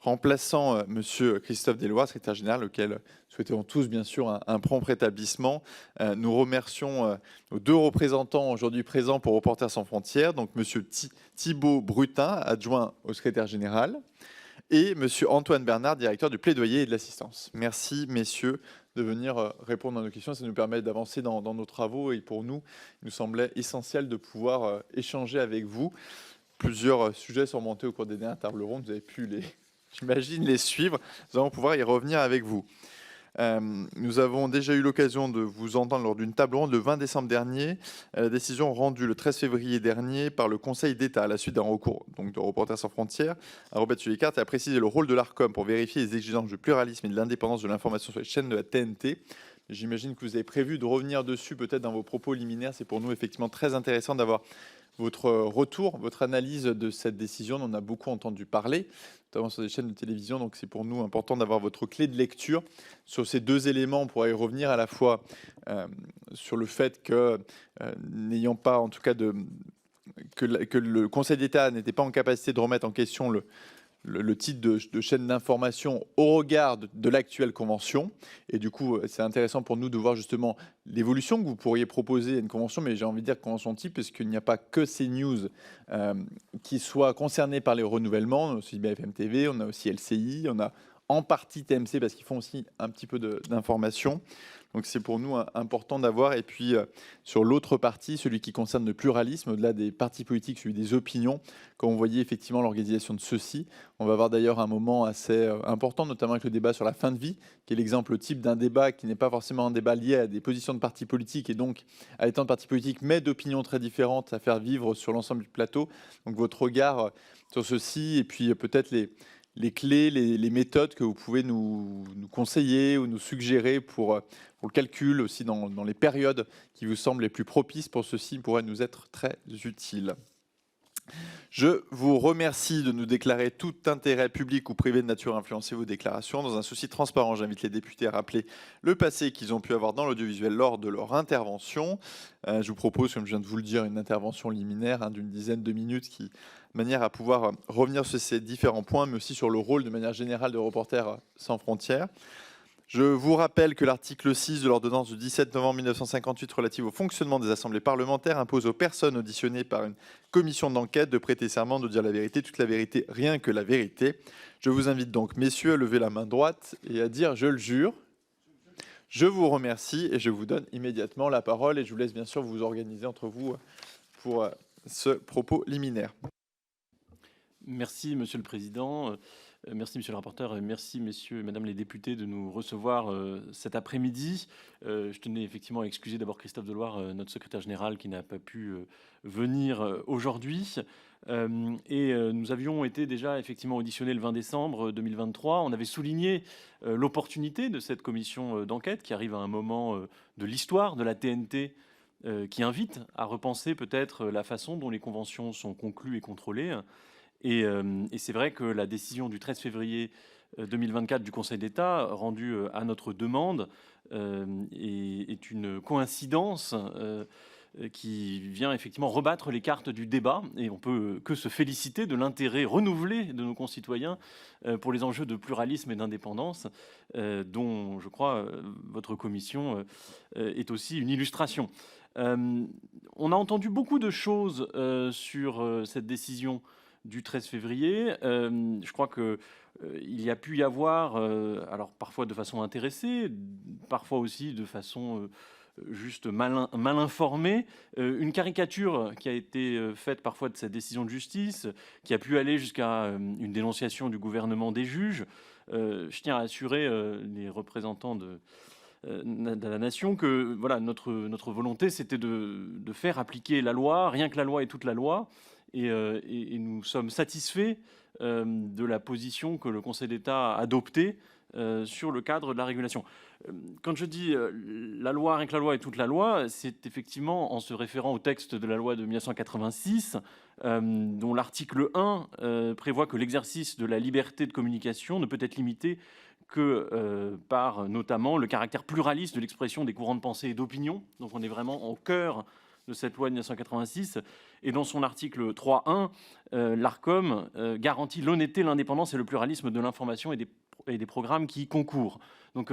remplaçant Monsieur Christophe Deloire, secrétaire général, auquel souhaitons tous bien sûr un prompt rétablissement. Nous remercions nos deux représentants aujourd'hui présents pour Reporters sans frontières, donc Monsieur Thibaut Brutin, adjoint au secrétaire général, et Monsieur Antoine Bernard, directeur du plaidoyer et de l'assistance. Merci messieurs de venir répondre à nos questions. Ça nous permet d'avancer dans nos travaux et pour nous, il nous semblait essentiel de pouvoir échanger avec vous. Plusieurs sujets sont montés au cours des dernières tables rondes. Vous avez pu j'imagine, les suivre. Nous allons pouvoir y revenir avec vous. Nous avons déjà eu l'occasion de vous entendre lors d'une table ronde le 20 décembre dernier. La décision rendue le 13 février dernier par le Conseil d'État à la suite d'un recours donc, de Reporters sans frontières a rebattu les cartes et a précisé le rôle de l'ARCOM pour vérifier les exigences du pluralisme et de l'indépendance de l'information sur les chaînes de la TNT. J'imagine que vous avez prévu de revenir dessus peut-être dans vos propos liminaires. C'est pour nous effectivement très intéressant d'avoir votre retour, votre analyse de cette décision. On en a beaucoup entendu parler, notamment sur des chaînes de télévision. Donc c'est pour nous important d'avoir votre clé de lecture sur ces deux éléments. On pourra y revenir à la fois sur le fait que, n'ayant pas en tout cas que le Conseil d'État n'était pas en capacité de remettre en question le titre de chaîne d'information au regard de l'actuelle convention. Et du coup, c'est intéressant pour nous de voir justement l'évolution que vous pourriez proposer à une convention, mais j'ai envie de dire convention type, parce qu'il n'y a pas que CNews qui soient concernés par les renouvellements. On a aussi BFM TV, on a aussi LCI, on a en partie TMC, parce qu'ils font aussi un petit peu d'informations. Donc c'est pour nous important d'avoir. Et puis sur l'autre partie, celui qui concerne le pluralisme, au-delà des partis politiques, celui des opinions, quand on voyait effectivement l'organisation de ceux-ci, on va avoir d'ailleurs un moment assez important, notamment avec le débat sur la fin de vie, qui est l'exemple type d'un débat qui n'est pas forcément un débat lié à des positions de partis politiques et donc à des temps de partis politiques, mais d'opinions très différentes à faire vivre sur l'ensemble du plateau. Donc votre regard sur ceci et puis peut-être les clés, les méthodes que vous pouvez nous conseiller ou nous suggérer pour le calcul, aussi dans les périodes qui vous semblent les plus propices pour ceci, pourraient nous être très utiles. Je vous remercie de nous déclarer tout intérêt public ou privé de nature à influencer vos déclarations. Dans un souci de transparence, j'invite les députés à rappeler le passé qu'ils ont pu avoir dans l'audiovisuel lors de leur intervention. Je vous propose, comme je viens de vous le dire, une intervention liminaire d'une dizaine de minutes de manière à pouvoir revenir sur ces différents points, mais aussi sur le rôle de manière générale de Reporters sans frontières. Je vous rappelle que l'article 6 de l'ordonnance du 17 novembre 1958 relative au fonctionnement des assemblées parlementaires impose aux personnes auditionnées par une commission d'enquête de prêter serment, de dire la vérité, toute la vérité, rien que la vérité. Je vous invite donc, messieurs, à lever la main droite et à dire « je le jure ». Je vous remercie et je vous donne immédiatement la parole et je vous laisse bien sûr vous organiser entre vous pour ce propos liminaire. Merci, Monsieur le Président. Merci, Monsieur le rapporteur, et merci, messieurs et madame les députés, de nous recevoir cet après-midi. Je tenais effectivement à excuser d'abord Christophe Deloire, notre secrétaire général, qui n'a pas pu venir aujourd'hui. Nous avions été déjà effectivement auditionnés le 20 décembre 2023. On avait souligné l'opportunité de cette commission d'enquête qui arrive à un moment de l'histoire de la TNT, qui invite à repenser peut-être la façon dont les conventions sont conclues et contrôlées. Et c'est vrai que la décision du 13 février 2024 du Conseil d'État, rendue à notre demande, est une coïncidence qui vient effectivement rebattre les cartes du débat. Et on peut que se féliciter de l'intérêt renouvelé de nos concitoyens pour les enjeux de pluralisme et d'indépendance, dont, je crois, votre commission est aussi une illustration. On a entendu beaucoup de choses sur cette décision du 13 février. Je crois qu'il y a pu y avoir, alors parfois de façon intéressée, parfois aussi de façon juste mal informée, une caricature qui a été faite parfois de cette décision de justice, qui a pu aller jusqu'à une dénonciation du gouvernement des juges. Je tiens à assurer les représentants de la nation que voilà, notre volonté, c'était de faire appliquer la loi, rien que la loi et toute la loi. Et nous sommes satisfaits de la position que le Conseil d'État a adoptée sur le cadre de la régulation. Quand je dis la loi, rien que la loi et toute la loi, c'est effectivement en se référant au texte de la loi de 1986, dont l'article 1 prévoit que l'exercice de la liberté de communication ne peut être limité que par notamment le caractère pluraliste de l'expression des courants de pensée et d'opinion. Donc on est vraiment au cœur de cette loi de 1986. Et dans son article 3.1, l'Arcom garantit l'honnêteté, l'indépendance et le pluralisme de l'information et des programmes qui y concourent. Donc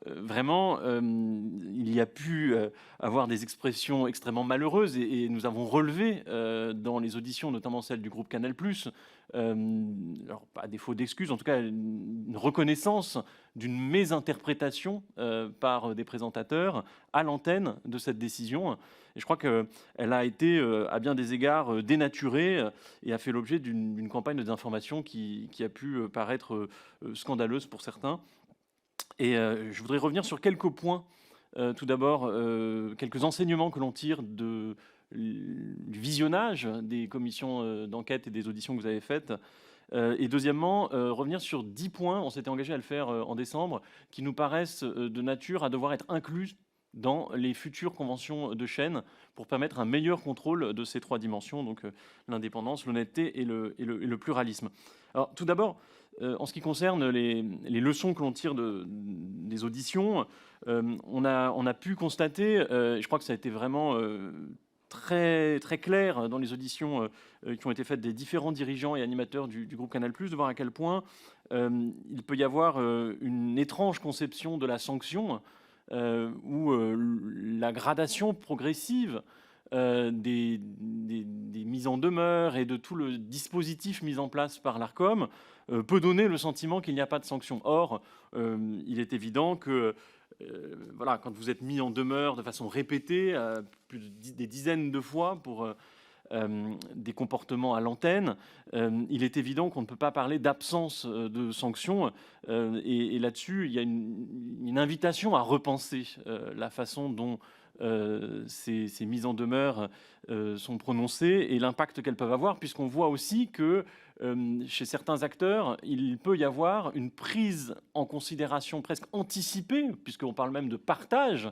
vraiment, il y a pu avoir des expressions extrêmement malheureuses et nous avons relevé dans les auditions, notamment celle du groupe Canal+, alors à défaut d'excuses, en tout cas une reconnaissance d'une mésinterprétation par des présentateurs à l'antenne de cette décision. Et je crois qu'elle a été à bien des égards dénaturée et a fait l'objet d'une campagne de désinformation qui a pu paraître scandaleuse pour certains. Et je voudrais revenir sur quelques points. Tout d'abord, quelques enseignements que l'on tire du visionnage des commissions d'enquête et des auditions que vous avez faites. Et deuxièmement, revenir sur 10 points, on s'était engagé à le faire en décembre, qui nous paraissent de nature à devoir être inclus dans les futures conventions de chaîne pour permettre un meilleur contrôle de ces 3 dimensions, donc l'indépendance, l'honnêteté et le pluralisme. Alors tout d'abord, en ce qui concerne les leçons que l'on tire des auditions, on a pu constater, je crois que ça a été vraiment très, très clair dans les auditions qui ont été faites des différents dirigeants et animateurs du groupe Canal+, de voir à quel point il peut y avoir une étrange conception de la sanction où la gradation progressive des mises en demeure et de tout le dispositif mis en place par l'Arcom peut donner le sentiment qu'il n'y a pas de sanction. Or, il est évident que voilà, quand vous êtes mis en demeure de façon répétée, des dizaines de fois pour des comportements à l'antenne, il est évident qu'on ne peut pas parler d'absence de sanctions. Et là-dessus, il y a une invitation à repenser la façon dont ces mises en demeure sont prononcées et l'impact qu'elles peuvent avoir, puisqu'on voit aussi que chez certains acteurs, il peut y avoir une prise en considération presque anticipée, puisqu'on parle même de partage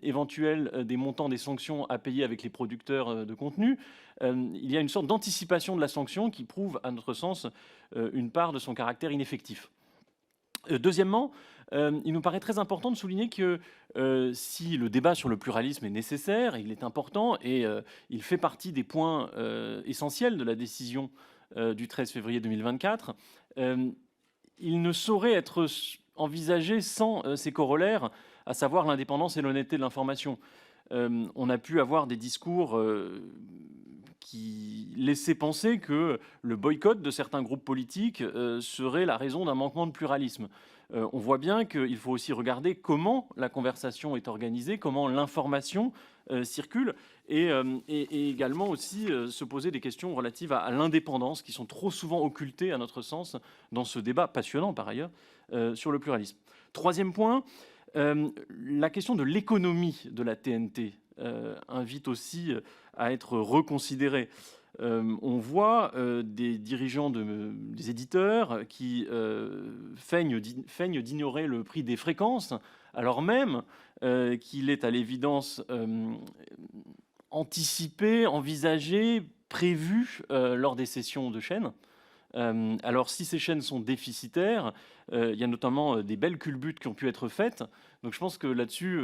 éventuel des montants des sanctions à payer avec les producteurs de contenu. Il y a une sorte d'anticipation de la sanction qui prouve, à notre sens, une part de son caractère ineffectif. Deuxièmement, il nous paraît très important de souligner que si le débat sur le pluralisme est nécessaire, il est important et il fait partie des points essentiels de la décision du 13 février 2024, il ne saurait être envisagé sans ses corollaires, à savoir l'indépendance et l'honnêteté de l'information. On a pu avoir des discours qui laissaient penser que le boycott de certains groupes politiques serait la raison d'un manquement de pluralisme. On voit bien qu'il faut aussi regarder comment la conversation est organisée, comment l'information circule, et également aussi se poser des questions relatives à l'indépendance qui sont trop souvent occultées, à notre sens, dans ce débat passionnant par ailleurs sur le pluralisme. Troisième point, la question de l'économie de la TNT invite aussi à être reconsidérée. On voit des dirigeants des éditeurs qui feignent d'ignorer le prix des fréquences, alors même qu'il est à l'évidence anticipé, envisagé, prévu lors des sessions de chaînes. Alors si ces chaînes sont déficitaires, il y a notamment des belles culbutes qui ont pu être faites. Donc je pense que là-dessus,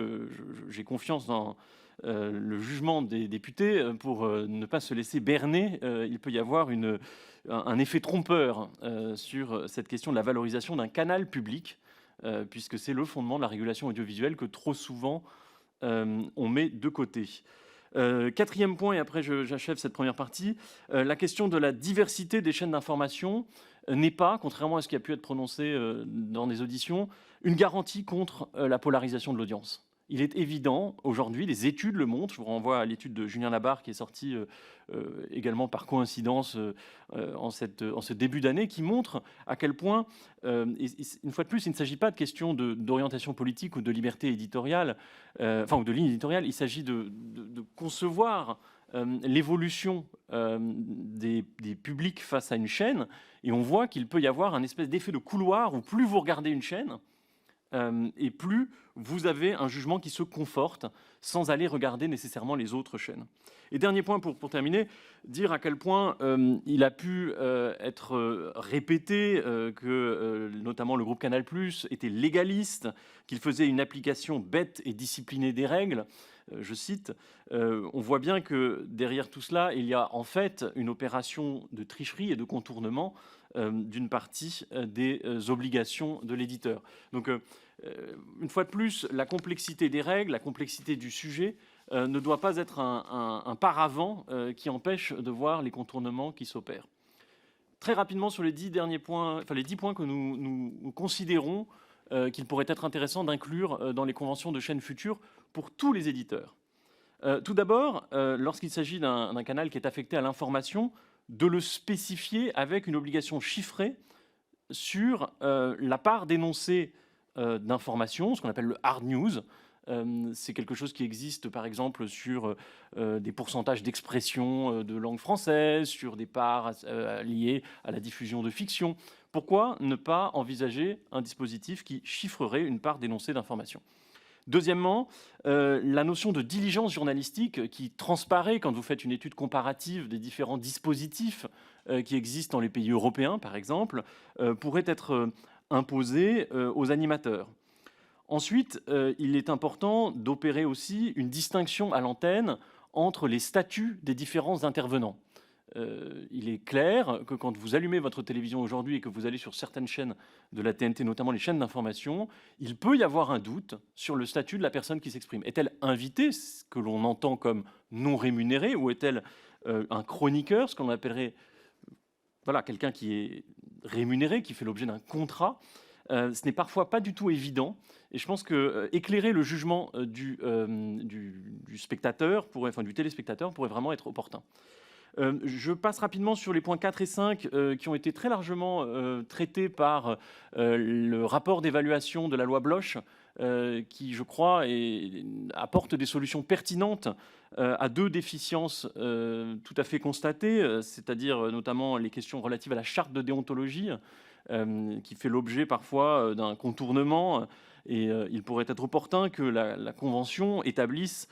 j'ai confiance dans le jugement des députés pour ne pas se laisser berner. Il peut y avoir un effet trompeur sur cette question de la valorisation d'un canal public, puisque c'est le fondement de la régulation audiovisuelle que trop souvent on met de côté. Quatrième point, et après j'achève cette première partie, la question de la diversité des chaînes d'information n'est pas, contrairement à ce qui a pu être prononcé dans des auditions, une garantie contre la polarisation de l'audience. Il est évident, aujourd'hui, les études le montrent, je vous renvoie à l'étude de Julien Labarre qui est sortie également par coïncidence en ce début d'année, qui montre à quel point, une fois de plus, il ne s'agit pas de questions d'orientation politique ou de liberté éditoriale, ou de ligne éditoriale, il s'agit de concevoir l'évolution des publics face à une chaîne, et on voit qu'il peut y avoir un espèce d'effet de couloir où plus vous regardez une chaîne, et plus vous avez un jugement qui se conforte sans aller regarder nécessairement les autres chaînes. Et dernier point pour terminer, dire à quel point il a pu être répété que notamment le groupe Canal+ était légaliste, qu'il faisait une application bête et disciplinée des règles. je cite, on voit bien que derrière tout cela, il y a en fait une opération de tricherie et de contournement d'une partie des obligations de l'éditeur. Donc, une fois de plus, la complexité des règles, la complexité du sujet ne doit pas être un paravent qui empêche de voir les contournements qui s'opèrent. Très rapidement sur les 10 derniers points, enfin les 10 points que nous considérons qu'il pourrait être intéressant d'inclure dans les conventions de chaînes futures pour tous les éditeurs. Tout d'abord, lorsqu'il s'agit d'un canal qui est affecté à l'information, de le spécifier avec une obligation chiffrée sur la part d'énoncés d'informations, ce qu'on appelle le hard news. C'est quelque chose qui existe par exemple sur des pourcentages d'expression de langue française, sur des parts liées à la diffusion de fiction. Pourquoi ne pas envisager un dispositif qui chiffrerait une part d'énoncés d'informations ? Deuxièmement, la notion de diligence journalistique qui transparaît quand vous faites une étude comparative des différents dispositifs qui existent dans les pays européens, par exemple, pourrait être imposée aux animateurs. Ensuite, il est important d'opérer aussi une distinction à l'antenne entre les statuts des différents intervenants. Il est clair que quand vous allumez votre télévision aujourd'hui et que vous allez sur certaines chaînes de la TNT, notamment les chaînes d'information, il peut y avoir un doute sur le statut de la personne qui s'exprime. Est-elle invitée, ce que l'on entend comme non rémunérée, ou est-elle un chroniqueur, ce qu'on appellerait voilà, quelqu'un qui est rémunéré, qui fait l'objet d'un contrat? Ce n'est parfois pas du tout évident. Et je pense que éclairer le jugement du spectateur, du téléspectateur, pourrait vraiment être opportun. Je passe rapidement sur les points 4 et 5 qui ont été très largement traités par le rapport d'évaluation de la loi Bloch, qui, je crois, apporte des solutions pertinentes à deux déficiences tout à fait constatées, c'est-à-dire notamment les questions relatives à la charte de déontologie, qui fait l'objet parfois d'un contournement. Et il pourrait être opportun que la Convention établisse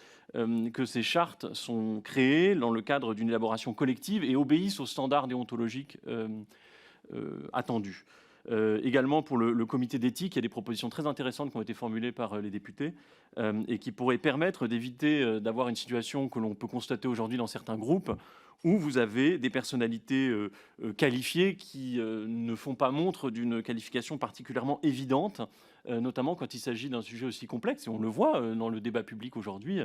que ces chartes sont créées dans le cadre d'une élaboration collective et obéissent aux standards déontologiques attendus. Également pour le comité d'éthique, il y a des propositions très intéressantes qui ont été formulées par les députés et qui pourraient permettre d'éviter d'avoir une situation que l'on peut constater aujourd'hui dans certains groupes où vous avez des personnalités qualifiées qui ne font pas montre d'une qualification particulièrement évidente, notamment quand il s'agit d'un sujet aussi complexe, et on le voit dans le débat public aujourd'hui,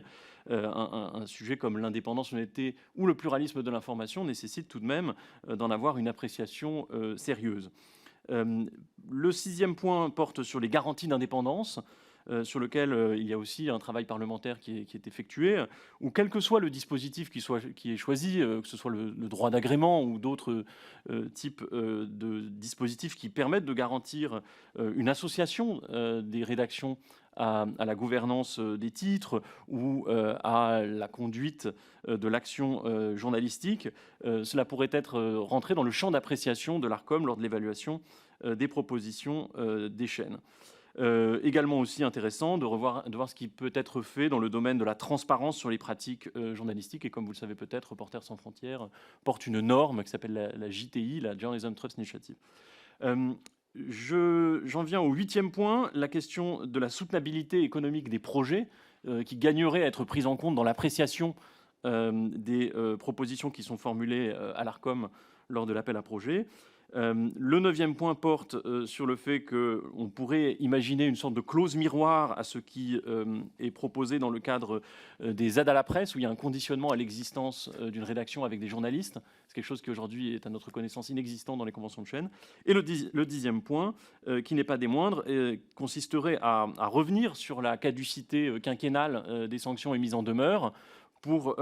un sujet comme l'indépendance, l'honnêteté ou le pluralisme de l'information nécessite tout de même d'en avoir une appréciation sérieuse. Le 6e point porte sur les garanties d'indépendance, sur lequel il y a aussi un travail parlementaire qui est effectué, où quel que soit le dispositif qui est choisi, que ce soit le droit d'agrément ou d'autres types de dispositifs qui permettent de garantir une association des rédactions à la gouvernance des titres ou à la conduite de l'action journalistique, cela pourrait être rentré dans le champ d'appréciation de l'Arcom lors de l'évaluation des propositions des chaînes. Également aussi intéressant de voir ce qui peut être fait dans le domaine de la transparence sur les pratiques journalistiques. Et comme vous le savez peut-être, Reporters sans frontières porte une norme qui s'appelle la JTI, la Journalism Trust Initiative. J'en viens au 8e point, la question de la soutenabilité économique des projets qui gagnerait à être prise en compte dans l'appréciation des propositions qui sont formulées à l'Arcom lors de l'appel à projets. Le 9e point porte sur le fait qu'on pourrait imaginer une sorte de clause miroir à ce qui est proposé dans le cadre des aides à la presse, où il y a un conditionnement à l'existence d'une rédaction avec des journalistes. C'est quelque chose qui aujourd'hui est à notre connaissance inexistant dans les conventions de chaîne. Et le 10e point, qui n'est pas des moindres, consisterait à revenir sur la caducité quinquennale des sanctions émises en demeure pour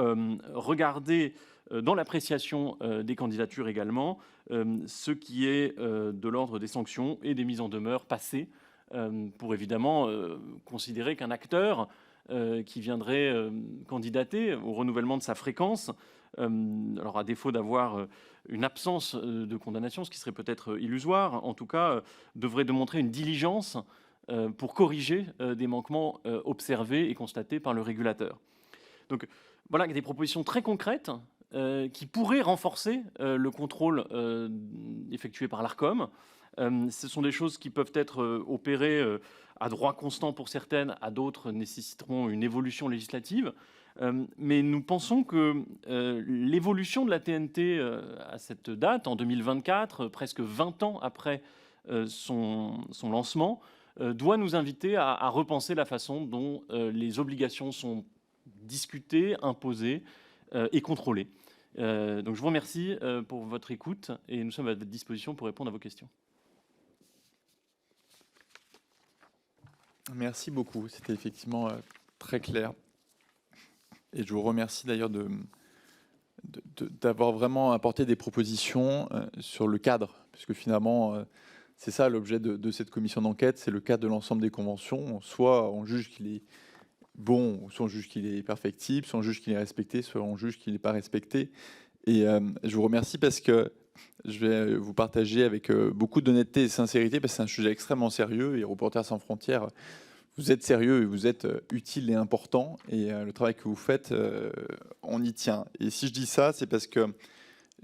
regarder dans l'appréciation des candidatures également, ce qui est de l'ordre des sanctions et des mises en demeure passées, pour évidemment considérer qu'un acteur qui viendrait candidater au renouvellement de sa fréquence, alors à défaut d'avoir une absence de condamnation, ce qui serait peut-être illusoire, en tout cas devrait démontrer une diligence pour corriger des manquements observés et constatés par le régulateur. Donc voilà des propositions très concrètes qui pourraient renforcer le contrôle effectué par l'Arcom Ce sont des choses qui peuvent être opérées à droit constant pour certaines, à d'autres nécessiteront une évolution législative. Mais nous pensons que l'évolution de la TNT à cette date, en 2024, presque 20 ans après son lancement, doit nous inviter à repenser la façon dont les obligations sont discutées, imposées et contrôlées. Donc je vous remercie pour votre écoute et nous sommes à votre disposition pour répondre à vos questions. Merci beaucoup, c'était effectivement très clair. Et je vous remercie d'ailleurs d'avoir vraiment apporté des propositions sur le cadre, puisque finalement, c'est ça l'objet de cette commission d'enquête, c'est le cadre de l'ensemble des conventions. Soit on juge qu'il est bon, soit on juge qu'il est perfectible, soit on juge qu'il est respecté, soit on juge qu'il n'est pas respecté. Et je vous remercie parce que je vais vous partager avec beaucoup d'honnêteté et de sincérité, parce que c'est un sujet extrêmement sérieux, et Reporters sans frontières, vous êtes sérieux et vous êtes utile et important, et le travail que vous faites, on y tient. Et si je dis ça, c'est parce que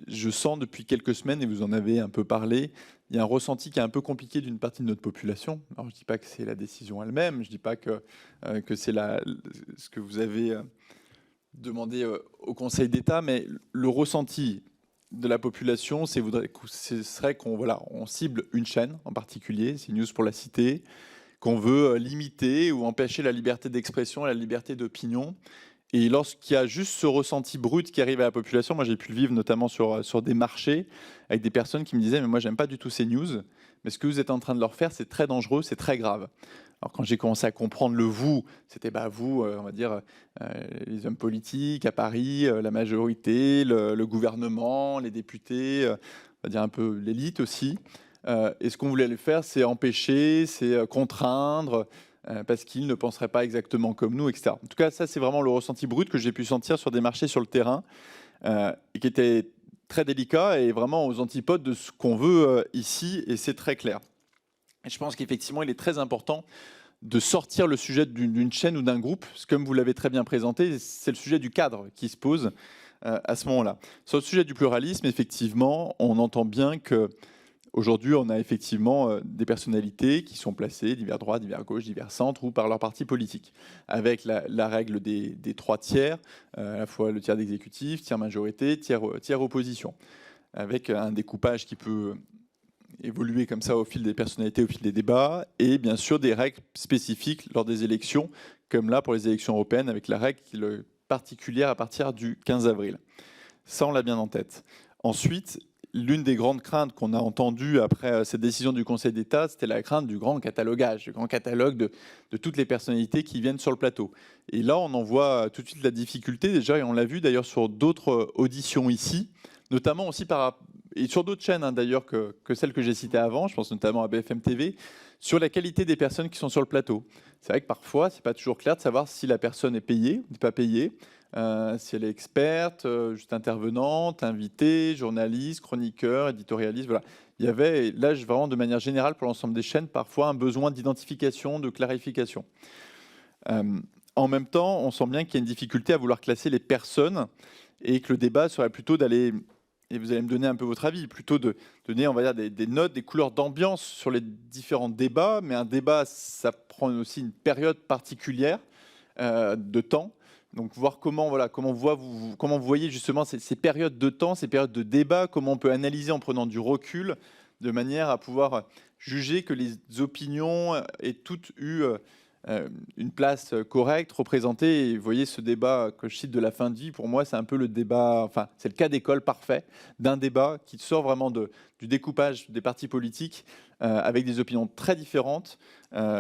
je sens depuis quelques semaines, et vous en avez un peu parlé, il y a un ressenti qui est un peu compliqué d'une partie de notre population. Alors je ne dis pas que c'est la décision elle-même, je ne dis pas que c'est ce que vous avez demandé au Conseil d'État, mais le ressenti de la population, ce serait on cible une chaîne en particulier, c'est News pour la citer, qu'on veut limiter ou empêcher la liberté d'expression et la liberté d'opinion. Et lorsqu'il y a juste ce ressenti brut qui arrive à la population, moi j'ai pu le vivre notamment sur des marchés, avec des personnes qui me disaient « mais moi j'aime pas du tout ces news, mais ce que vous êtes en train de leur faire, c'est très dangereux, c'est très grave ». Alors quand j'ai commencé à comprendre le « vous », c'était vous, on va dire, les hommes politiques à Paris, la majorité, le gouvernement, les députés, on va dire un peu l'élite aussi. Et ce qu'on voulait le faire, c'est empêcher, c'est contraindre, parce qu'ils ne penseraient pas exactement comme nous, etc. En tout cas, ça, c'est vraiment le ressenti brut que j'ai pu sentir sur des marchés sur le terrain, et qui était très délicat et vraiment aux antipodes de ce qu'on veut ici, et c'est très clair. Et je pense qu'effectivement, il est très important de sortir le sujet d'une chaîne ou d'un groupe, parce que comme vous l'avez très bien présenté, c'est le sujet du cadre qui se pose à ce moment-là. Sur le sujet du pluralisme, effectivement, on entend bien que aujourd'hui, on a effectivement des personnalités qui sont placées divers droite, divers gauche, divers centre ou par leur parti politique, avec la règle des 3 tiers, à la fois le tiers d'exécutif, tiers majorité, tiers opposition, avec un découpage qui peut évoluer comme ça au fil des personnalités, au fil des débats, et bien sûr des règles spécifiques lors des élections, comme là pour les élections européennes, avec la règle particulière à partir du 15 avril. Ça, on l'a bien en tête. Ensuite, l'une des grandes craintes qu'on a entendues après cette décision du Conseil d'État, c'était la crainte du grand catalogage, du grand catalogue de toutes les personnalités qui viennent sur le plateau. Et là, on en voit tout de suite la difficulté, déjà, et on l'a vu d'ailleurs sur d'autres auditions ici, notamment aussi et sur d'autres chaînes d'ailleurs que celles que j'ai citées avant, je pense notamment à BFM TV, sur la qualité des personnes qui sont sur le plateau. C'est vrai que parfois, ce n'est pas toujours clair de savoir si la personne est payée ou n'est pas payée. Si elle est experte, juste intervenante, invitée, journaliste, chroniqueur, éditorialiste, voilà. Il y avait, là, vraiment de manière générale pour l'ensemble des chaînes, parfois un besoin d'identification, de clarification. En même temps, on sent bien qu'il y a une difficulté à vouloir classer les personnes et que le débat serait plutôt d'aller, et vous allez me donner un peu votre avis, plutôt de donner, on va dire, des notes, des couleurs d'ambiance sur les différents débats, mais un débat, ça prend aussi une période particulière de temps. Donc voir comment vous voyez justement ces périodes de temps, ces périodes de débat, comment on peut analyser en prenant du recul, de manière à pouvoir juger que les opinions aient toutes eu une place correcte, représentée. Et vous voyez ce débat que je cite de la fin de vie, pour moi c'est un peu le débat, enfin c'est le cas d'école parfait d'un débat qui sort vraiment du découpage des partis politiques avec des opinions très différentes,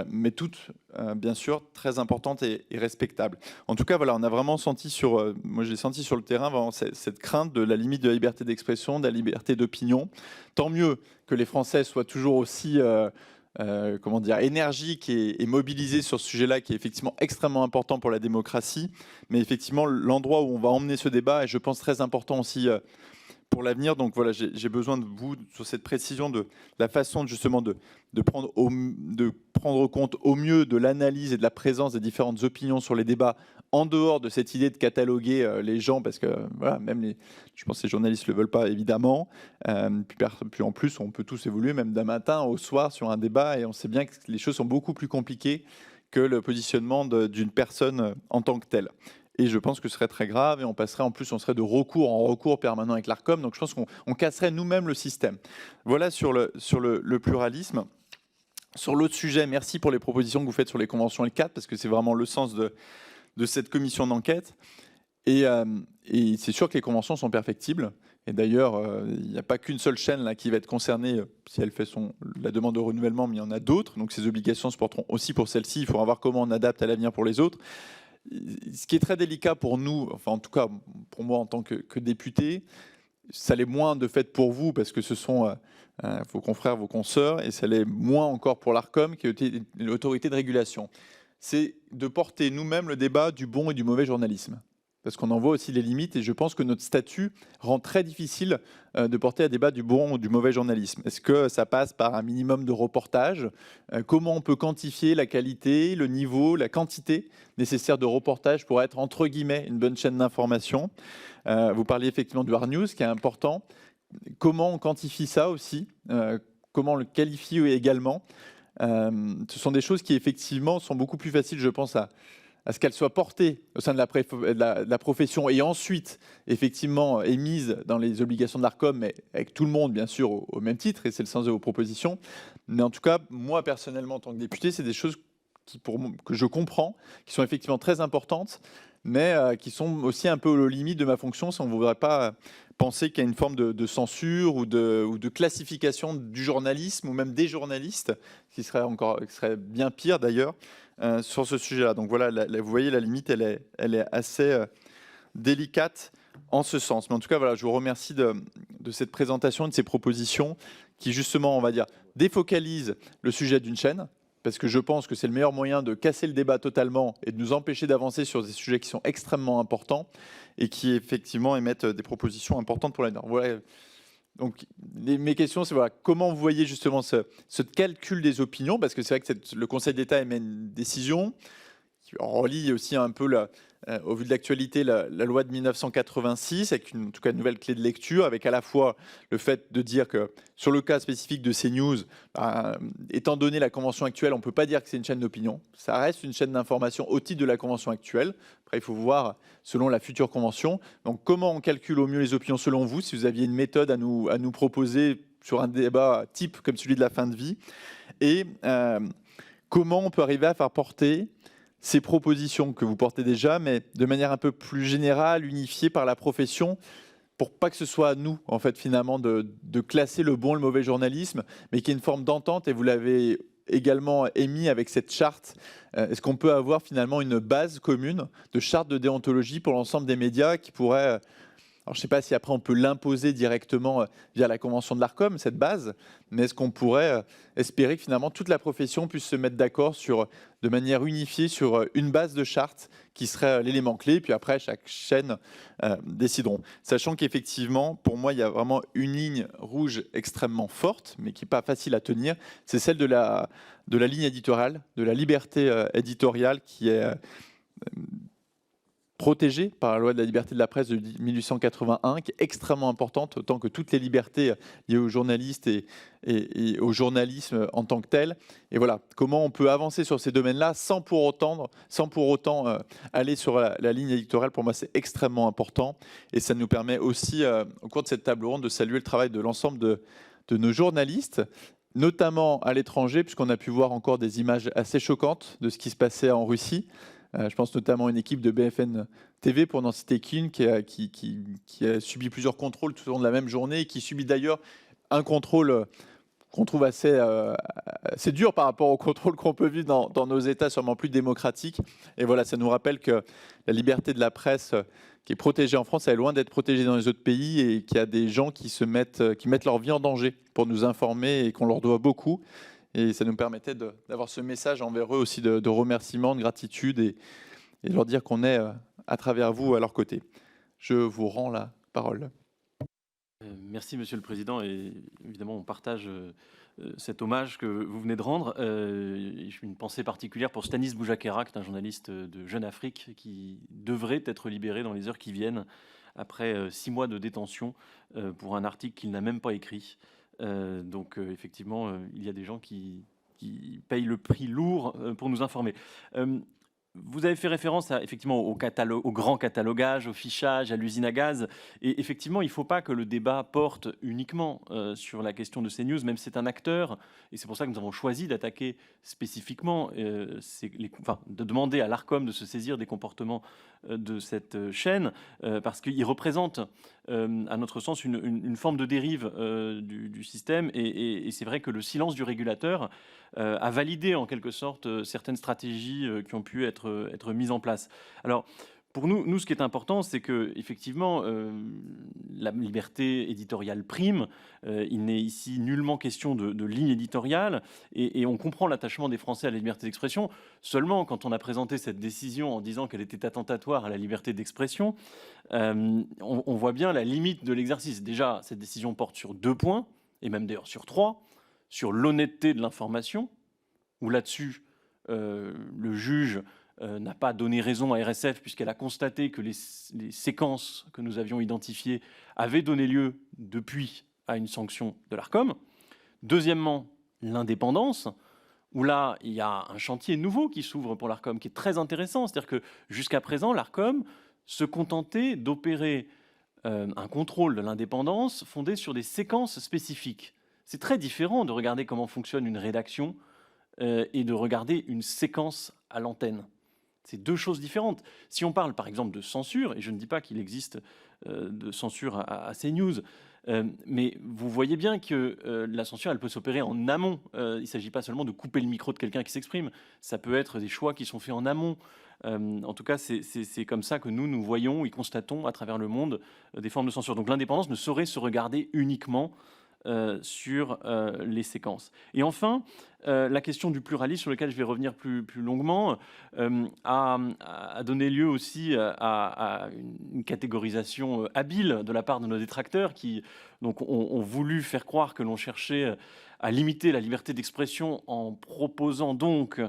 mais toutes bien sûr très importantes et respectables. En tout cas, voilà, on a vraiment senti moi j'ai senti sur le terrain vraiment cette crainte de la limite de la liberté d'expression, de la liberté d'opinion. Tant mieux que les Français soient toujours aussi énergiques et mobilisés sur ce sujet-là, qui est effectivement extrêmement important pour la démocratie. Mais effectivement, l'endroit où on va emmener ce débat est, je pense, très important aussi pour l'avenir. Donc voilà, j'ai besoin de vous sur cette précision de la façon justement de prendre compte au mieux de l'analyse et de la présence des différentes opinions sur les débats en dehors de cette idée de cataloguer les gens, parce que voilà, je pense que les journalistes ne le veulent pas évidemment, puis en plus on peut tous évoluer même d'un matin au soir sur un débat, et on sait bien que les choses sont beaucoup plus compliquées que le positionnement d'une personne en tant que telle. Et je pense que ce serait très grave, et on serait de recours en recours permanent avec l'Arcom, donc je pense qu'on casserait nous-mêmes le système. Voilà sur le pluralisme. Sur l'autre sujet, merci pour les propositions que vous faites sur les conventions L4, parce que c'est vraiment le sens de cette commission d'enquête. Et c'est sûr que les conventions sont perfectibles. Et d'ailleurs, il n'y a pas qu'une seule chaîne là, qui va être concernée si elle fait la demande de renouvellement, mais il y en a d'autres. Donc ces obligations se porteront aussi pour celle-ci. Il faudra voir comment on adapte à l'avenir pour les autres. Ce qui est très délicat pour nous, enfin en tout cas pour moi en tant que député, ça l'est moins de fait pour vous, parce que ce sont vos confrères, vos consoeurs, et ça l'est moins encore pour l'Arcom, qui est l'autorité de régulation. C'est de porter nous-mêmes le débat du bon et du mauvais journalisme. Parce qu'on en voit aussi les limites, et je pense que notre statut rend très difficile de porter un débat du bon ou du mauvais journalisme. Est-ce que ça passe par un minimum de reportage ? Comment on peut quantifier la qualité, le niveau, la quantité nécessaire de reportage pour être, entre guillemets, une bonne chaîne d'information ? Vous parliez effectivement du hard news, qui est important. Comment on quantifie ça aussi ? Comment on le qualifie également ? Ce sont des choses qui, effectivement, sont beaucoup plus faciles, je pense, à ce qu'elles soient portées au sein de la profession et ensuite, effectivement, émises dans les obligations de l'Arcom, mais avec tout le monde, bien sûr, au même titre, et c'est le sens de vos propositions. Mais en tout cas, moi, personnellement, en tant que député, c'est des choses que je comprends, qui sont effectivement très importantes, mais qui sont aussi un peu aux limites de ma fonction, si on ne voudrait pas penser qu'il y a une forme de censure ou de classification du journalisme ou même des journalistes, qui serait bien pire d'ailleurs, sur ce sujet-là. Donc voilà, vous voyez, la limite, elle est assez délicate en ce sens. Mais en tout cas, voilà, je vous remercie de cette présentation, de ces propositions qui, justement, on va dire, défocalisent le sujet d'une chaîne, parce que je pense que c'est le meilleur moyen de casser le débat totalement et de nous empêcher d'avancer sur des sujets qui sont extrêmement importants et qui, effectivement, émettent des propositions importantes pour l'avenir. Voilà. Donc, mes questions, c'est voilà, comment vous voyez justement ce calcul des opinions, parce que c'est vrai que le Conseil d'État émet une décision qui relie aussi un peu, au vu de l'actualité, la loi de 1986, avec en tout cas une nouvelle clé de lecture, avec à la fois le fait de dire que sur le cas spécifique de CNews, étant donné la convention actuelle, on ne peut pas dire que c'est une chaîne d'opinion. Ça reste une chaîne d'information au titre de la convention actuelle. Après, il faut voir selon la future convention. Donc, comment on calcule au mieux les opinions selon vous, si vous aviez une méthode à nous proposer sur un débat type comme celui de la fin de vie, et comment on peut arriver à faire porter ces propositions que vous portez déjà, mais de manière un peu plus générale, unifiée par la profession, pour pas que ce soit à nous, en fait, finalement, de classer le bon et le mauvais journalisme, mais qu'il y ait une forme d'entente, et vous l'avez également émis avec cette charte. Est-ce qu'on peut avoir finalement une base commune de charte de déontologie pour l'ensemble des médias qui pourrait... Alors, je ne sais pas si après on peut l'imposer directement via la convention de l'Arcom, cette base, mais est-ce qu'on pourrait espérer que finalement toute la profession puisse se mettre d'accord de manière unifiée sur une base de charte qui serait l'élément clé, puis après chaque chaîne décideront. Sachant qu'effectivement, pour moi, il y a vraiment une ligne rouge extrêmement forte, mais qui n'est pas facile à tenir, c'est celle de la ligne éditoriale, de la liberté éditoriale qui est... protégée par la loi de la liberté de la presse de 1881, qui est extrêmement importante, autant que toutes les libertés liées aux journalistes et au journalisme en tant que tel. Et voilà, comment on peut avancer sur ces domaines-là sans pour autant aller sur la ligne éditoriale, pour moi, c'est extrêmement important. Et ça nous permet aussi, au cours de cette table ronde, de saluer le travail de l'ensemble de nos journalistes, notamment à l'étranger, puisqu'on a pu voir encore des images assez choquantes de ce qui se passait en Russie. Je pense notamment à une équipe de BFM TV, pour n'en citer qu'une, qui a subi plusieurs contrôles tout au long de la même journée, et qui subit d'ailleurs un contrôle qu'on trouve assez dur par rapport au contrôle qu'on peut vivre dans nos États sûrement plus démocratiques. Et voilà, ça nous rappelle que la liberté de la presse qui est protégée en France, elle est loin d'être protégée dans les autres pays, et qu'il y a des gens qui mettent leur vie en danger pour nous informer, et qu'on leur doit beaucoup. Et ça nous permettait d'avoir ce message envers eux aussi de remerciement, de gratitude, et leur dire qu'on est à travers vous à leur côté. Je vous rends la parole. Merci Monsieur le Président, et évidemment on partage cet hommage que vous venez de rendre. J'ai une pensée particulière pour Stanis Boujakera, qui est un journaliste de Jeune Afrique, qui devrait être libéré dans les heures qui viennent, après 6 mois de détention pour un article qu'il n'a même pas écrit. Donc effectivement, il y a des gens qui payent le prix lourd pour nous informer. Vous avez fait référence effectivement au grand catalogage, au fichage, à l'usine à gaz. Et effectivement, il ne faut pas que le débat porte uniquement sur la question de CNews, même si c'est un acteur. Et c'est pour ça que nous avons choisi d'attaquer spécifiquement, de demander à l'Arcom de se saisir des comportements de cette chaîne, parce qu'il représente, à notre sens, une forme de dérive du système. Et c'est vrai que le silence du régulateur a validé en quelque sorte certaines stratégies qui ont pu être mises en place. Alors, pour nous, ce qui est important, c'est que effectivement, la liberté éditoriale prime. Il n'est ici nullement question de ligne éditoriale, et on comprend l'attachement des Français à la liberté d'expression. Seulement, quand on a présenté cette décision en disant qu'elle était attentatoire à la liberté d'expression, on voit bien la limite de l'exercice. Déjà, cette décision porte sur 2 points, et même d'ailleurs sur 3. Sur l'honnêteté de l'information, où là-dessus, le juge n'a pas donné raison à RSF puisqu'elle a constaté que les séquences que nous avions identifiées avaient donné lieu depuis à une sanction de l'Arcom. Deuxièmement, l'indépendance, où là, il y a un chantier nouveau qui s'ouvre pour l'Arcom qui est très intéressant. C'est-à-dire que jusqu'à présent, l'Arcom se contentait d'opérer un contrôle de l'indépendance fondé sur des séquences spécifiques. C'est très différent de regarder comment fonctionne une rédaction et de regarder une séquence à l'antenne. C'est 2 choses différentes. Si on parle par exemple de censure, et je ne dis pas qu'il existe de censure à CNews, mais vous voyez bien que la censure, elle peut s'opérer en amont. Il ne s'agit pas seulement de couper le micro de quelqu'un qui s'exprime. Ça peut être des choix qui sont faits en amont. En tout cas, c'est comme ça que nous voyons et constatons à travers le monde des formes de censure. Donc l'indépendance ne saurait se regarder uniquement sur les séquences. Et enfin, la question du pluralisme, sur lequel je vais revenir plus longuement, a donné lieu aussi à une catégorisation habile de la part de nos détracteurs qui donc, ont voulu faire croire que l'on cherchait à limiter la liberté d'expression en proposant donc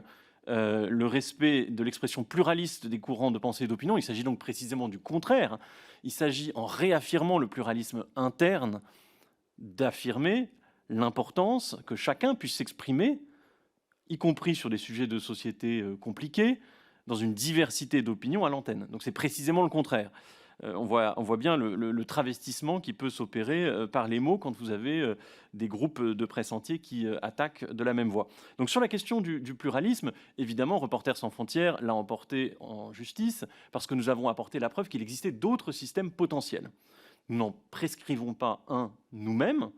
le respect de l'expression pluraliste des courants de pensée et d'opinion. Il s'agit donc précisément du contraire. Il s'agit, en réaffirmant le pluralisme interne, d'affirmer l'importance que chacun puisse s'exprimer, y compris sur des sujets de société compliqués, dans une diversité d'opinions à l'antenne. Donc c'est précisément le contraire. On voit bien le travestissement qui peut s'opérer par les mots quand vous avez des groupes de presse entiers qui attaquent de la même voie. Donc sur la question du pluralisme, évidemment, Reporters sans frontières l'a emporté en justice parce que nous avons apporté la preuve qu'il existait d'autres systèmes potentiels. Nous n'en prescrivons pas un nous-mêmes,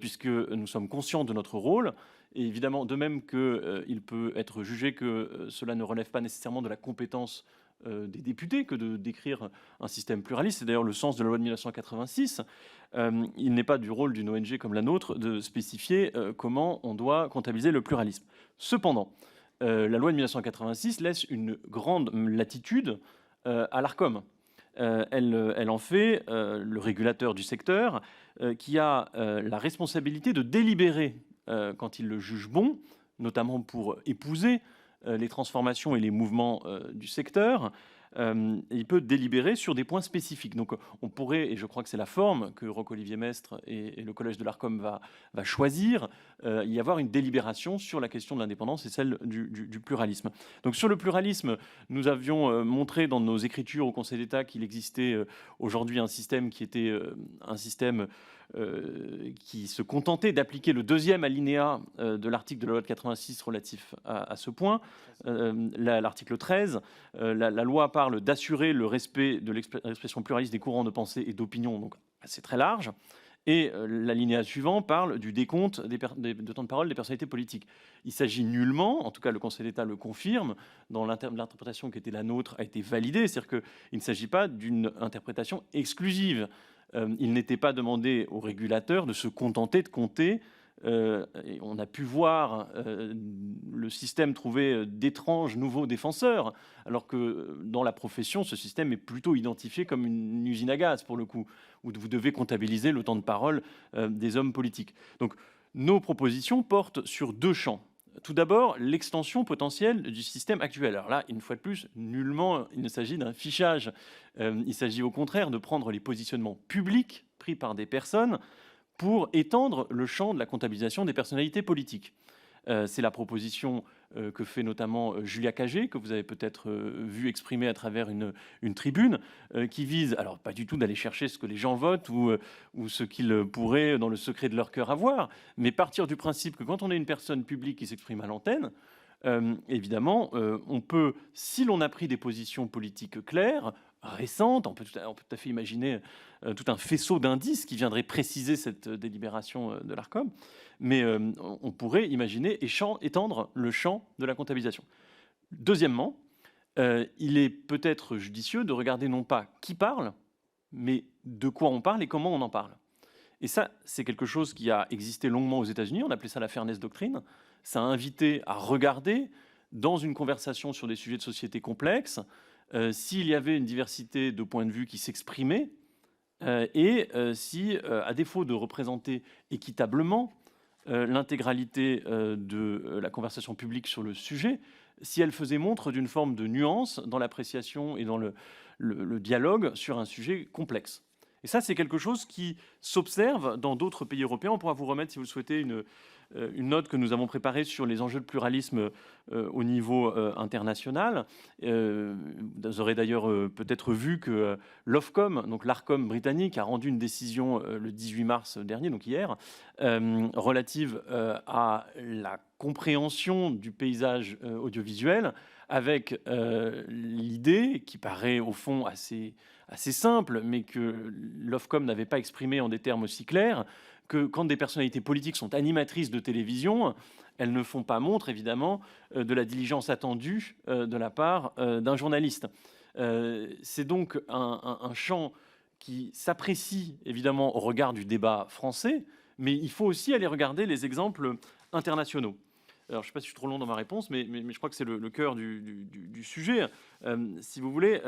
puisque nous sommes conscients de notre rôle. Et évidemment, de même qu'il peut être jugé que cela ne relève pas nécessairement de la compétence des députés que de décrire un système pluraliste. C'est d'ailleurs le sens de la loi de 1986. Il n'est pas du rôle d'une ONG comme la nôtre de spécifier comment on doit comptabiliser le pluralisme. Cependant, la loi de 1986 laisse une grande latitude à l'Arcom. Elle en fait le régulateur du secteur qui a la responsabilité de délibérer quand il le juge bon, notamment pour épouser les transformations et les mouvements du secteur. Il peut délibérer sur des points spécifiques. Donc on pourrait, et je crois que c'est la forme que Roch-Olivier Mestre et le Collège de l'Arcom va choisir, y avoir une délibération sur la question de l'indépendance et celle du pluralisme. Donc sur le pluralisme, nous avions montré dans nos écritures au Conseil d'État qu'il existait aujourd'hui un système qui était un système qui se contentait d'appliquer le 2e alinéa de l'article de la loi de 86 relatif à ce point, l'article 13. La loi parle d'assurer le respect de l'expression pluraliste des courants de pensée et d'opinion, donc c'est très large. Et l'alinéa suivant parle du décompte de temps de parole des personnalités politiques. Il s'agit nullement, en tout cas le Conseil d'État le confirme, dans l'interprétation qui était la nôtre a été validée, c'est-à-dire qu'il ne s'agit pas d'une interprétation exclusive. Il n'était pas demandé au régulateur de se contenter de compter. Et on a pu voir le système trouver d'étranges nouveaux défenseurs, alors que dans la profession, ce système est plutôt identifié comme une usine à gaz, pour le coup, où vous devez comptabiliser le temps de parole des hommes politiques. Donc, Nos propositions portent sur 2 champs. Tout d'abord, l'extension potentielle du système actuel. Alors là, une fois de plus, nullement il ne s'agit d'un fichage. Il s'agit au contraire de prendre les positionnements publics pris par des personnes pour étendre le champ de la comptabilisation des personnalités politiques. C'est la proposition que fait notamment Julia Cagé, que vous avez peut-être vu exprimer à travers une tribune, qui vise, alors pas du tout d'aller chercher ce que les gens votent ou ce qu'ils pourraient, dans le secret de leur cœur, avoir, mais partir du principe que quand on est une personne publique qui s'exprime à l'antenne, évidemment, on peut, si l'on a pris des positions politiques claires, récentes, on peut tout à fait imaginer tout un faisceau d'indices qui viendrait préciser cette délibération de l'Arcom, mais on pourrait imaginer étendre le champ de la comptabilisation. Deuxièmement, il est peut-être judicieux de regarder non pas qui parle, mais de quoi on parle et comment on en parle. Et ça, c'est quelque chose qui a existé longuement aux États-Unis, on appelait ça la Fairness Doctrine. Ça a invité à regarder, dans une conversation sur des sujets de société complexes, s'il y avait une diversité de points de vue qui s'exprimait, et si, à défaut de représenter équitablement l'intégralité de la conversation publique sur le sujet, si elle faisait montre d'une forme de nuance dans l'appréciation et dans le dialogue sur un sujet complexe. Et ça, c'est quelque chose qui s'observe dans d'autres pays européens. On pourra vous remettre, si vous le souhaitez, une note que nous avons préparée sur les enjeux de pluralisme au niveau international. Vous aurez d'ailleurs peut-être vu que l'Ofcom, donc l'Arcom britannique, a rendu une décision le 18 mars dernier, donc hier, relative à la compréhension du paysage audiovisuel, avec l'idée, qui paraît au fond assez simple, mais que l'Ofcom n'avait pas exprimé en des termes aussi clairs, que quand des personnalités politiques sont animatrices de télévision, elles ne font pas montre, évidemment, de la diligence attendue de la part d'un journaliste. C'est donc un champ qui s'apprécie, évidemment, au regard du débat français, mais il faut aussi aller regarder les exemples internationaux. Alors, je ne sais pas si je suis trop long dans ma réponse, mais je crois que c'est le cœur du sujet. Si vous voulez,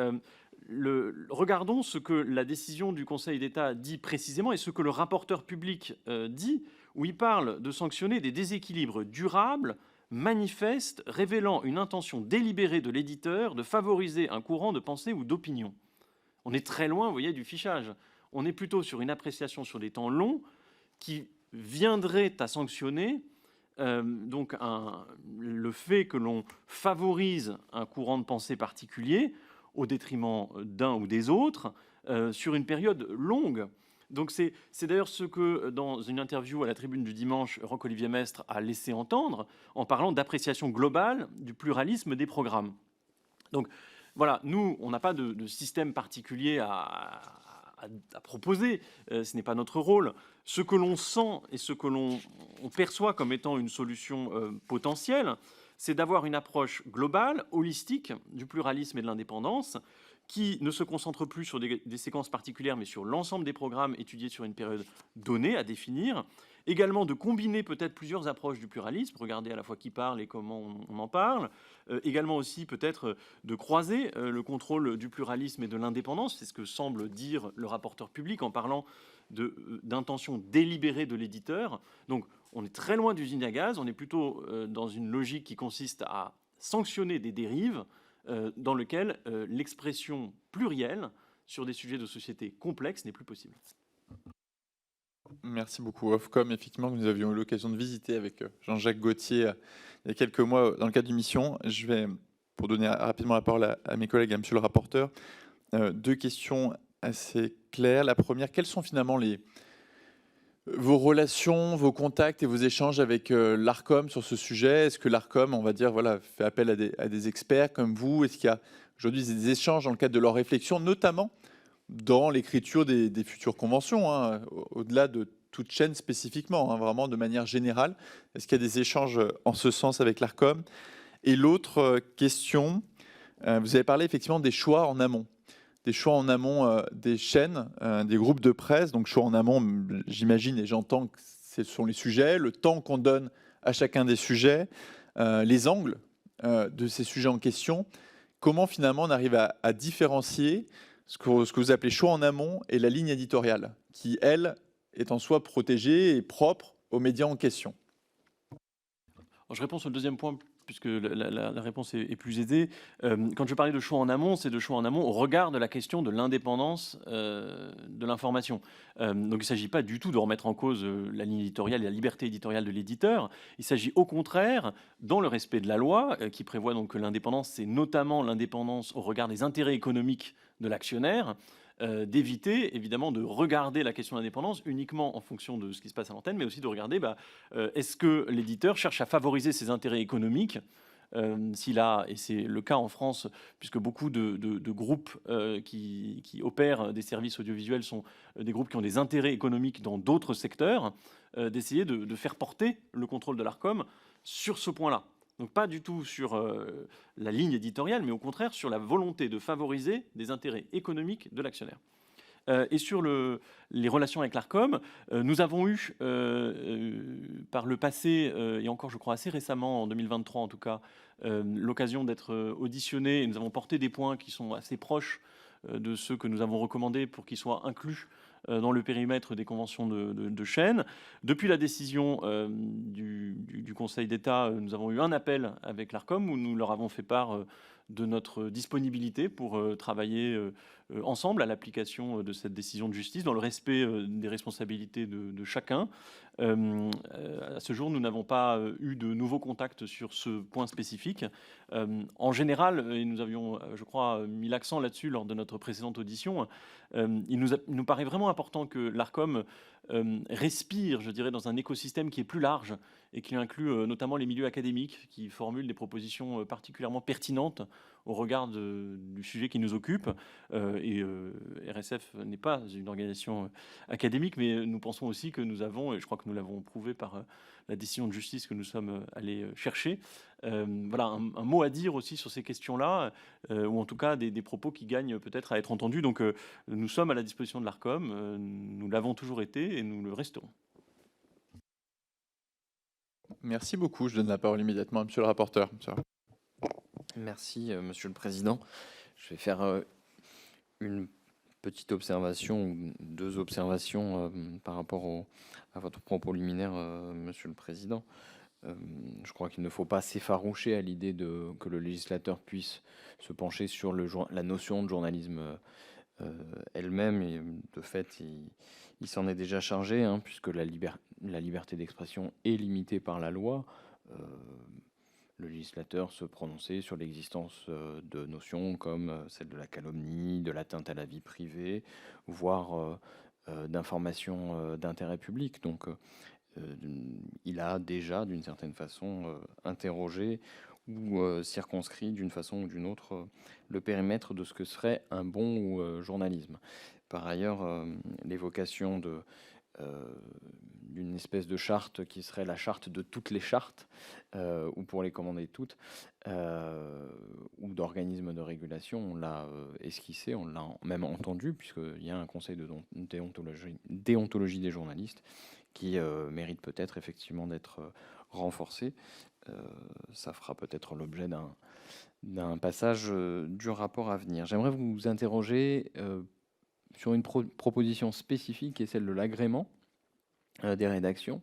regardons ce que la décision du Conseil d'État dit précisément et ce que le rapporteur public dit, où il parle de sanctionner des déséquilibres durables, manifestes, révélant une intention délibérée de l'éditeur de favoriser un courant de pensée ou d'opinion. On est très loin, vous voyez, du fichage. On est plutôt sur une appréciation sur des temps longs qui viendrait à sanctionner donc le fait que l'on favorise un courant de pensée particulier au détriment d'un ou des autres sur une période longue. Donc c'est d'ailleurs ce que, dans une interview à la Tribune du dimanche, Roch-Olivier Mestre a laissé entendre en parlant d'appréciation globale du pluralisme des programmes. Donc voilà, nous, on n'a pas de système particulier à proposer, ce n'est pas notre rôle. Ce que l'on sent et ce que l'on perçoit comme étant une solution potentielle, c'est d'avoir une approche globale, holistique du pluralisme et de l'indépendance, qui ne se concentre plus sur des séquences particulières, mais sur l'ensemble des programmes étudiés sur une période donnée à définir. Également de combiner peut-être plusieurs approches du pluralisme, regarder à la fois qui parle et comment on en parle. Également aussi peut-être de croiser le contrôle du pluralisme et de l'indépendance, c'est ce que semble dire le rapporteur public en parlant d'intention délibérée de l'éditeur. Donc on est très loin d'usine à gaz, on est plutôt dans une logique qui consiste à sanctionner des dérives dans lesquelles l'expression plurielle sur des sujets de société complexes n'est plus possible. Merci beaucoup. Ofcom, effectivement, que nous avions eu l'occasion de visiter avec Jean-Jacques Gauthier il y a quelques mois dans le cadre d'une mission. Je vais, pour donner rapidement la parole à mes collègues, à monsieur le rapporteur, 2 questions assez claires. La première, quelles sont finalement vos relations, vos contacts et vos échanges avec l'Arcom sur ce sujet? Est-ce que l'Arcom, on va dire, voilà, fait appel à des experts comme vous? Est-ce qu'il y a aujourd'hui des échanges dans le cadre de leurs réflexions, notamment dans l'écriture des futures conventions, hein, au-delà de toute chaîne spécifiquement, hein, vraiment de manière générale? Est-ce qu'il y a des échanges en ce sens avec l'Arcom? Et l'autre question, vous avez parlé effectivement des choix en amont. Des choix en amont des chaînes, des groupes de presse. Donc choix en amont, j'imagine et j'entends que ce sont les sujets, le temps qu'on donne à chacun des sujets, les angles de ces sujets en question. Comment finalement on arrive à différencier ce que vous appelez choix en amont et la ligne éditoriale, qui, elle, est en soi protégée et propre aux médias en question. Je réponds sur le deuxième point, puisque la réponse est plus aisée. Quand je parlais de choix en amont, c'est de choix en amont au regard de la question de l'indépendance de l'information. Donc il ne s'agit pas du tout de remettre en cause la ligne éditoriale et la liberté éditoriale de l'éditeur. Il s'agit au contraire, dans le respect de la loi, qui prévoit donc que l'indépendance, c'est notamment l'indépendance au regard des intérêts économiques de l'actionnaire, d'éviter évidemment de regarder la question de l'indépendance uniquement en fonction de ce qui se passe à l'antenne, mais aussi de regarder est-ce que l'éditeur cherche à favoriser ses intérêts économiques. S'il a, et c'est le cas en France, puisque beaucoup de groupes qui opèrent des services audiovisuels sont des groupes qui ont des intérêts économiques dans d'autres secteurs, d'essayer de faire porter le contrôle de l'Arcom sur ce point-là. Donc pas du tout sur la ligne éditoriale, mais au contraire sur la volonté de favoriser des intérêts économiques de l'actionnaire. Et sur les relations avec l'Arcom, nous avons eu par le passé, et encore je crois assez récemment, en 2023 en tout cas, l'occasion d'être auditionnés, et nous avons porté des points qui sont assez proches de ceux que nous avons recommandés pour qu'ils soient inclus dans le périmètre des conventions de chaîne. Depuis la décision du Conseil d'État, nous avons eu un appel avec l'Arcom où nous leur avons fait part de notre disponibilité pour travailler ensemble à l'application de cette décision de justice dans le respect des responsabilités de chacun. À ce jour, nous n'avons pas eu de nouveaux contacts sur ce point spécifique. En général, et nous avions, je crois, mis l'accent là-dessus lors de notre précédente audition, il nous paraît vraiment important que l'Arcom respire, je dirais, dans un écosystème qui est plus large et qui inclut notamment les milieux académiques qui formulent des propositions particulièrement pertinentes au regard du sujet qui nous occupe. RSF n'est pas une organisation académique, mais nous pensons aussi que nous avons, et je crois que nous l'avons prouvé par la décision de justice que nous sommes allés chercher, voilà, un mot à dire aussi sur ces questions-là, ou en tout cas des propos qui gagnent peut-être à être entendus. Donc nous sommes à la disposition de l'Arcom, nous l'avons toujours été et nous le resterons. Merci beaucoup. Je donne la parole immédiatement à monsieur le rapporteur. Merci, Monsieur le Président. Je vais faire une petite observation ou deux observations par rapport à votre propos liminaire, Monsieur le Président. Je crois qu'il ne faut pas s'effaroucher à l'idée que le législateur puisse se pencher sur la notion de journalisme elle-même. Et de fait, il s'en est déjà chargé, hein, puisque la liberté d'expression est limitée par la loi. Le législateur se prononçait sur l'existence de notions comme celle de la calomnie, de l'atteinte à la vie privée, voire d'informations d'intérêt public. Donc, il a déjà, d'une certaine façon, interrogé ou circonscrit d'une façon ou d'une autre le périmètre de ce que serait un bon journalisme. Par ailleurs, l'évocation d'une espèce de charte qui serait la charte de toutes les chartes, ou pour les commander toutes, ou d'organismes de régulation, on l'a esquissé, on l'a même entendu, puisqu'il y a un conseil de déontologie des journalistes qui mérite peut-être effectivement d'être renforcé. Ça fera peut-être l'objet d'un passage du rapport à venir. J'aimerais vous interroger sur une proposition spécifique qui est celle de l'agrément des rédactions,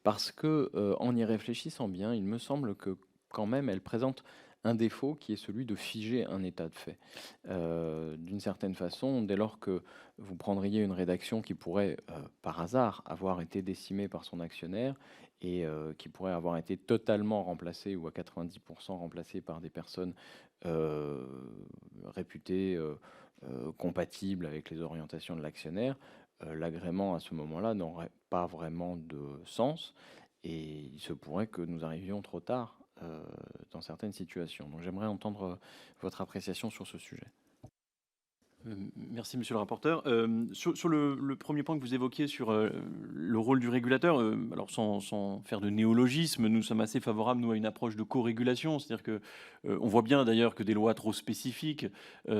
parce que en y réfléchissant bien, il me semble que quand même elle présente un défaut qui est celui de figer un état de fait. D'une certaine façon, dès lors que vous prendriez une rédaction qui pourrait, par hasard, avoir été décimée par son actionnaire et qui pourrait avoir été totalement remplacée ou à 90% remplacée par des personnes réputées compatibles avec les orientations de l'actionnaire, l'agrément à ce moment-là n'aurait pas vraiment de sens et il se pourrait que nous arrivions trop tard dans certaines situations. Donc j'aimerais entendre votre appréciation sur ce sujet. Merci, monsieur le rapporteur. Sur le premier point que vous évoquiez sur le rôle du régulateur, alors sans faire de néologisme, nous sommes assez favorables, nous, à une approche de co-régulation. C'est-à-dire que on voit bien d'ailleurs que des lois trop spécifiques,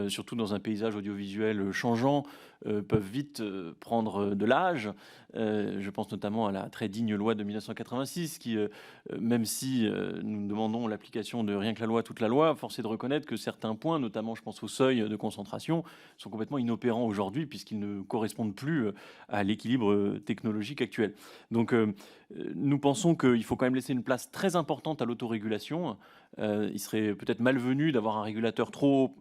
surtout dans un paysage audiovisuel changeant, peuvent vite prendre de l'âge. Je pense notamment à la très digne loi de 1986 qui, même si nous demandons l'application de rien que la loi, toute la loi, force est de reconnaître que certains points, notamment je pense au seuil de concentration, sont complètement inopérants aujourd'hui puisqu'ils ne correspondent plus à l'équilibre technologique actuel. Donc nous pensons qu'il faut quand même laisser une place très importante à l'autorégulation. Il serait peut-être malvenu d'avoir un régulateur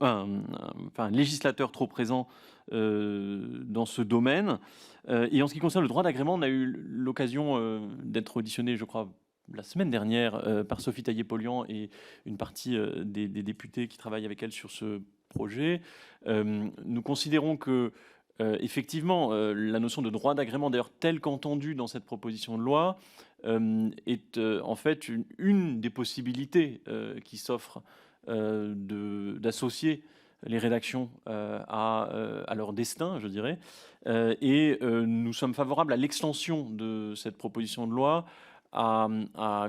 un législateur trop présent dans ce domaine. Et en ce qui concerne le droit d'agrément, on a eu l'occasion d'être auditionné, je crois, la semaine dernière par Sophie Taillé-Polian et une partie des députés qui travaillent avec elle sur ce projet. Nous considérons que effectivement, la notion de droit d'agrément, d'ailleurs telle qu'entendue dans cette proposition de loi, est en fait une des possibilités qui s'offrent d'associer les rédactions à leur destin, je dirais. Nous sommes favorables à l'extension de cette proposition de loi à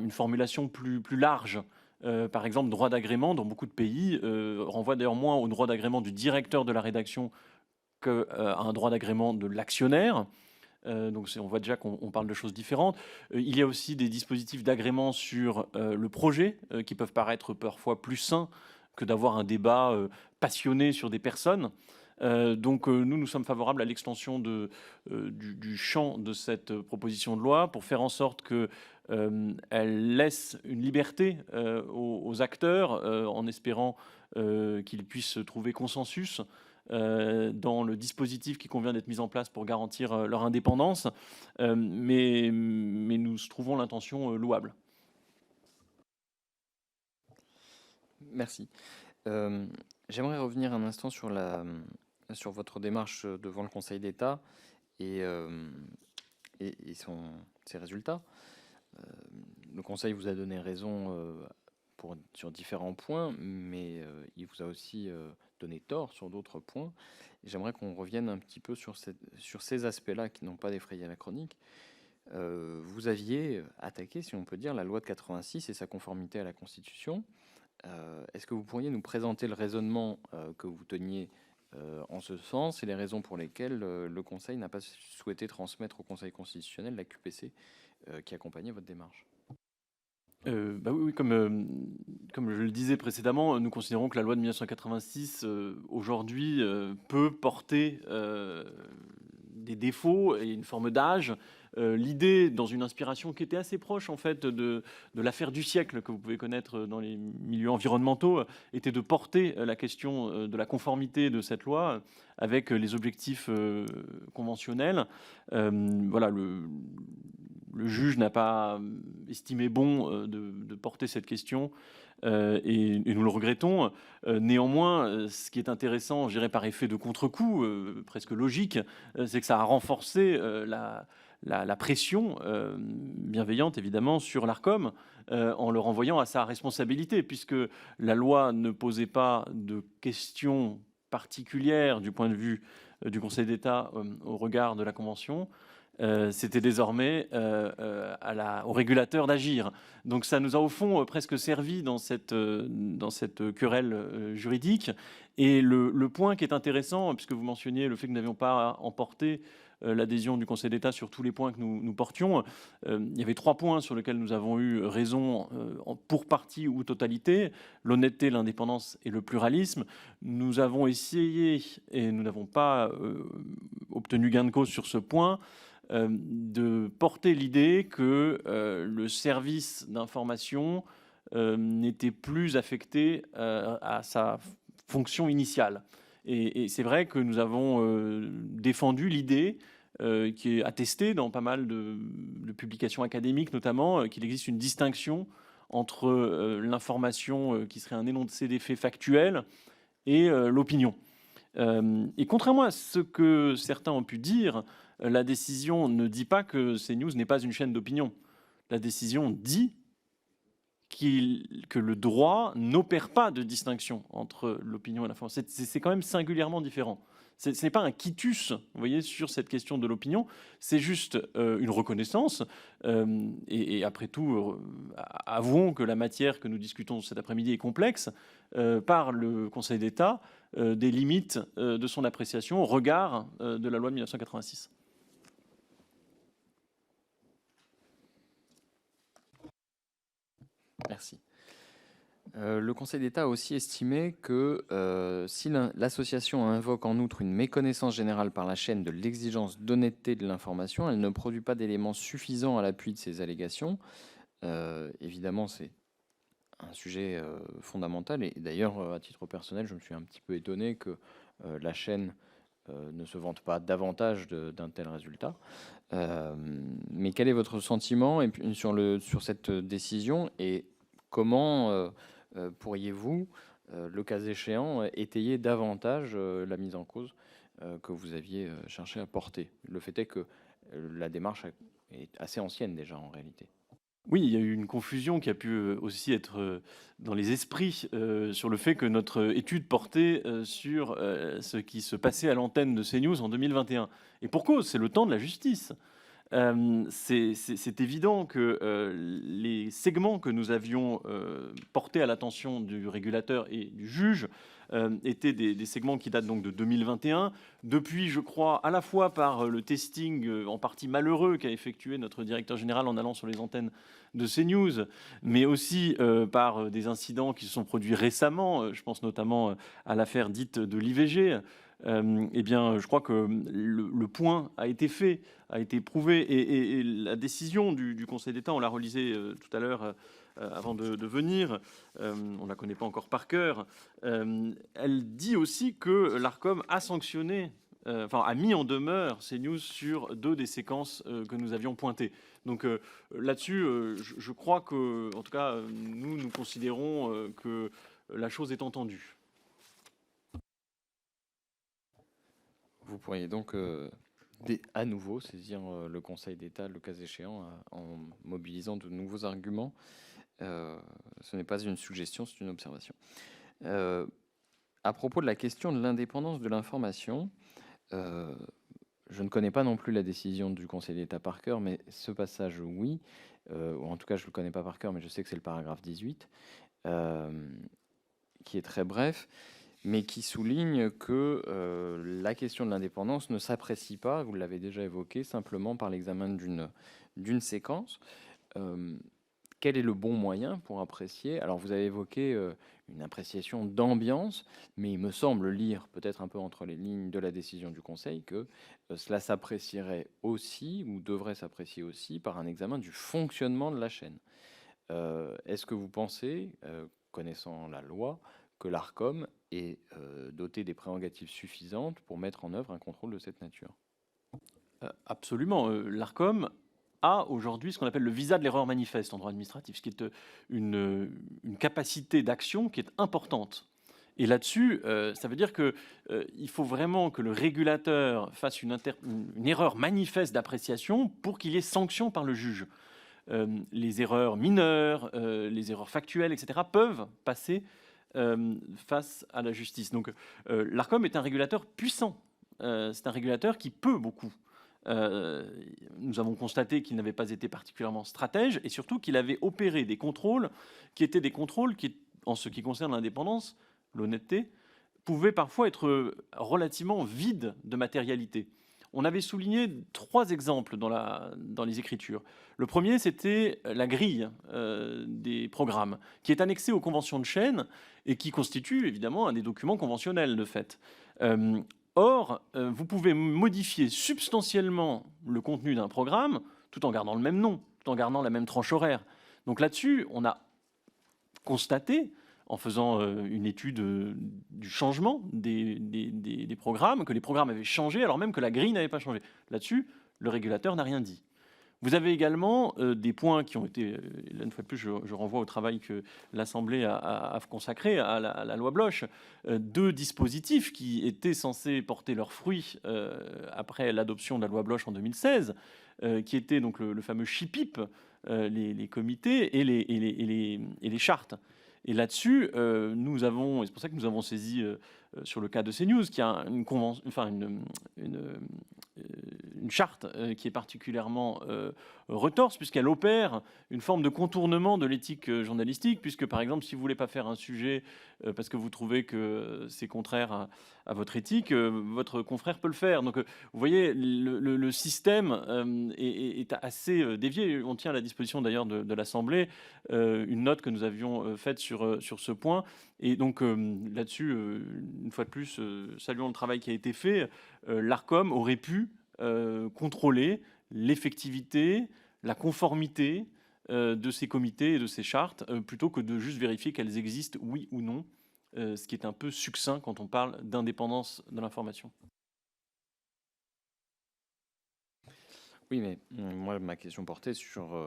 une formulation plus large. Par exemple, droit d'agrément, dans beaucoup de pays, renvoie d'ailleurs moins au droit d'agrément du directeur de la rédaction qu'à un droit d'agrément de l'actionnaire. Donc on voit déjà qu'on parle de choses différentes. Il y a aussi des dispositifs d'agrément sur le projet qui peuvent paraître parfois plus sains que d'avoir un débat passionné sur des personnes. Donc nous sommes favorables à l'extension du champ de cette proposition de loi pour faire en sorte qu'elle laisse une liberté aux acteurs en espérant qu'ils puissent trouver consensus dans le dispositif qui convient d'être mis en place pour garantir leur indépendance. Mais nous trouvons l'intention louable. Merci. J'aimerais revenir un instant sur votre démarche devant le Conseil d'État et ses résultats. Le Conseil vous a donné raison sur différents points, mais il vous a aussi donné tort sur d'autres points. J'aimerais qu'on revienne un petit peu sur ces aspects-là qui n'ont pas défrayé la chronique. Vous aviez attaqué, si on peut dire, la loi de 86 et sa conformité à la Constitution. Est-ce que vous pourriez nous présenter le raisonnement que vous teniez en ce sens et les raisons pour lesquelles le Conseil n'a pas souhaité transmettre au Conseil constitutionnel la QPC qui accompagnait votre démarche? Oui, comme je le disais précédemment, nous considérons que la loi de 1986 aujourd'hui peut porter des défauts et une forme d'âge. L'idée, dans une inspiration qui était assez proche en fait de l'affaire du siècle que vous pouvez connaître dans les milieux environnementaux, était de porter la question de la conformité de cette loi avec les objectifs conventionnels. Voilà, le juge n'a pas estimé bon de porter cette question et nous le regrettons. Néanmoins, ce qui est intéressant, je dirais par effet de contre-coup, presque logique, c'est que ça a renforcé la pression bienveillante, évidemment, sur l'Arcom en le renvoyant à sa responsabilité, puisque la loi ne posait pas de questions particulières du point de vue du Conseil d'État au regard de la Convention. C'était désormais au régulateur d'agir. Donc ça nous a au fond presque servi dans cette querelle juridique. Et le point qui est intéressant, puisque vous mentionniez le fait que nous n'avions pas emporté l'adhésion du Conseil d'État sur tous les points que nous portions, il y avait 3 points sur lesquels nous avons eu raison pour partie ou totalité: l'honnêteté, l'indépendance et le pluralisme. Nous avons essayé, et nous n'avons pas obtenu gain de cause sur ce point, de porter l'idée que le service d'information n'était plus affecté à sa fonction initiale. Et c'est vrai que nous avons défendu l'idée qui est attestée dans pas mal de publications académiques notamment, qu'il existe une distinction entre l'information qui serait un énoncé des faits factuels et l'opinion. Et contrairement à ce que certains ont pu dire, la décision ne dit pas que CNews n'est pas une chaîne d'opinion. La décision dit que le droit n'opère pas de distinction entre l'opinion et l'information. C'est quand même singulièrement différent. Ce n'est pas un quitus, vous voyez, sur cette question de l'opinion. C'est juste une reconnaissance. Et après tout, avouons que la matière que nous discutons cet après-midi est complexe par le Conseil d'État des limites de son appréciation au regard de la loi de 1986. Merci. Le Conseil d'État a aussi estimé que si l'association invoque en outre une méconnaissance générale par la chaîne de l'exigence d'honnêteté de l'information, elle ne produit pas d'éléments suffisants à l'appui de ces allégations. Évidemment, c'est un sujet fondamental. Et d'ailleurs, à titre personnel, je me suis un petit peu étonné que la chaîne ne se vante pas davantage d'un tel résultat. Mais quel est votre sentiment sur cette décision et comment pourriez-vous, le cas échéant, étayer davantage la mise en cause que vous aviez cherché à porter? Le fait est que la démarche est assez ancienne déjà en réalité. Oui, il y a eu une confusion qui a pu aussi être dans les esprits sur le fait que notre étude portait sur ce qui se passait à l'antenne de CNews en 2021. Et pour cause, c'est le temps de la justice. C'est évident que les segments que nous avions portés à l'attention du régulateur et du juge étaient des segments qui datent donc de 2021. Depuis, je crois, à la fois par le testing en partie malheureux qu'a effectué notre directeur général en allant sur les antennes de CNews, mais aussi par des incidents qui se sont produits récemment. Je pense notamment à l'affaire dite de l'IVG. Eh bien, je crois que le point a été fait, a été prouvé, et la décision du Conseil d'État, on l'a relisée tout à l'heure avant de venir, on ne la connaît pas encore par cœur, elle dit aussi que l'Arcom a sanctionné, a mis en demeure CNews sur 2 des séquences que nous avions pointées. Donc là-dessus, je crois que, en tout cas, nous considérons que la chose est entendue. Vous pourriez donc à nouveau saisir le Conseil d'État, le cas échéant, en mobilisant de nouveaux arguments. Ce n'est pas une suggestion, c'est une observation. À propos de la question de l'indépendance de l'information, je ne connais pas non plus la décision du Conseil d'État par cœur, mais ce passage, oui. Ou en tout cas, je ne le connais pas par cœur, mais je sais que c'est le paragraphe 18, qui est très bref, mais qui souligne que la question de l'indépendance ne s'apprécie pas, vous l'avez déjà évoqué, simplement par l'examen d'une séquence. Quel est le bon moyen pour apprécier? Alors, vous avez évoqué une appréciation d'ambiance, mais il me semble lire, peut-être un peu entre les lignes de la décision du Conseil, que cela s'apprécierait aussi, ou devrait s'apprécier aussi, par un examen du fonctionnement de la chaîne. Est-ce que vous pensez, connaissant la loi, que l'Arcom est doté des prérogatives suffisantes pour mettre en œuvre un contrôle de cette nature? Absolument. L'Arcom a aujourd'hui ce qu'on appelle le visa de l'erreur manifeste en droit administratif, ce qui est une capacité d'action qui est importante. Et là-dessus, ça veut dire qu'il faut vraiment que le régulateur fasse une erreur manifeste d'appréciation pour qu'il y ait sanction par le juge. Les erreurs mineures, les erreurs factuelles, etc., peuvent passer face à la justice. Donc l'Arcom est un régulateur puissant. C'est un régulateur qui peut beaucoup. Nous avons constaté qu'il n'avait pas été particulièrement stratège et surtout qu'il avait opéré des contrôles qui étaient des contrôles qui, en ce qui concerne l'indépendance, l'honnêteté, pouvaient parfois être relativement vides de matérialité. On avait souligné 3 exemples dans les écritures. Le premier, c'était la grille des programmes, qui est annexée aux conventions de chaîne et qui constitue évidemment un des documents conventionnels de fait. Or, vous pouvez modifier substantiellement le contenu d'un programme tout en gardant le même nom, tout en gardant la même tranche horaire. Donc là-dessus, on a constaté, en faisant une étude du changement des programmes, que les programmes avaient changé alors même que la grille n'avait pas changé. Là-dessus, le régulateur n'a rien dit. Vous avez également des points qui ont été, là une fois de plus, je renvoie au travail que l'Assemblée a consacré à la loi Bloch, 2 dispositifs qui étaient censés porter leurs fruits après l'adoption de la loi Bloch en 2016, qui étaient donc le fameux CHIPIP, les comités et les chartes. Et là-dessus, nous avons, et c'est pour ça que nous avons saisi sur le cas de CNews, qui a une une charte qui est particulièrement retorse, puisqu'elle opère une forme de contournement de l'éthique journalistique, puisque par exemple, si vous ne voulez pas faire un sujet parce que vous trouvez que c'est contraire à votre éthique, votre confrère peut le faire. Donc vous voyez, le système est assez dévié. On tient à la disposition d'ailleurs de l'Assemblée une note que nous avions faite sur ce point. Et donc là-dessus, une fois de plus, saluons le travail qui a été fait. L'Arcom aurait pu contrôler l'effectivité, la conformité de ces comités et de ces chartes, plutôt que de juste vérifier qu'elles existent, oui ou non, ce qui est un peu succinct quand on parle d'indépendance de l'information. Oui, mais moi, ma question portait sur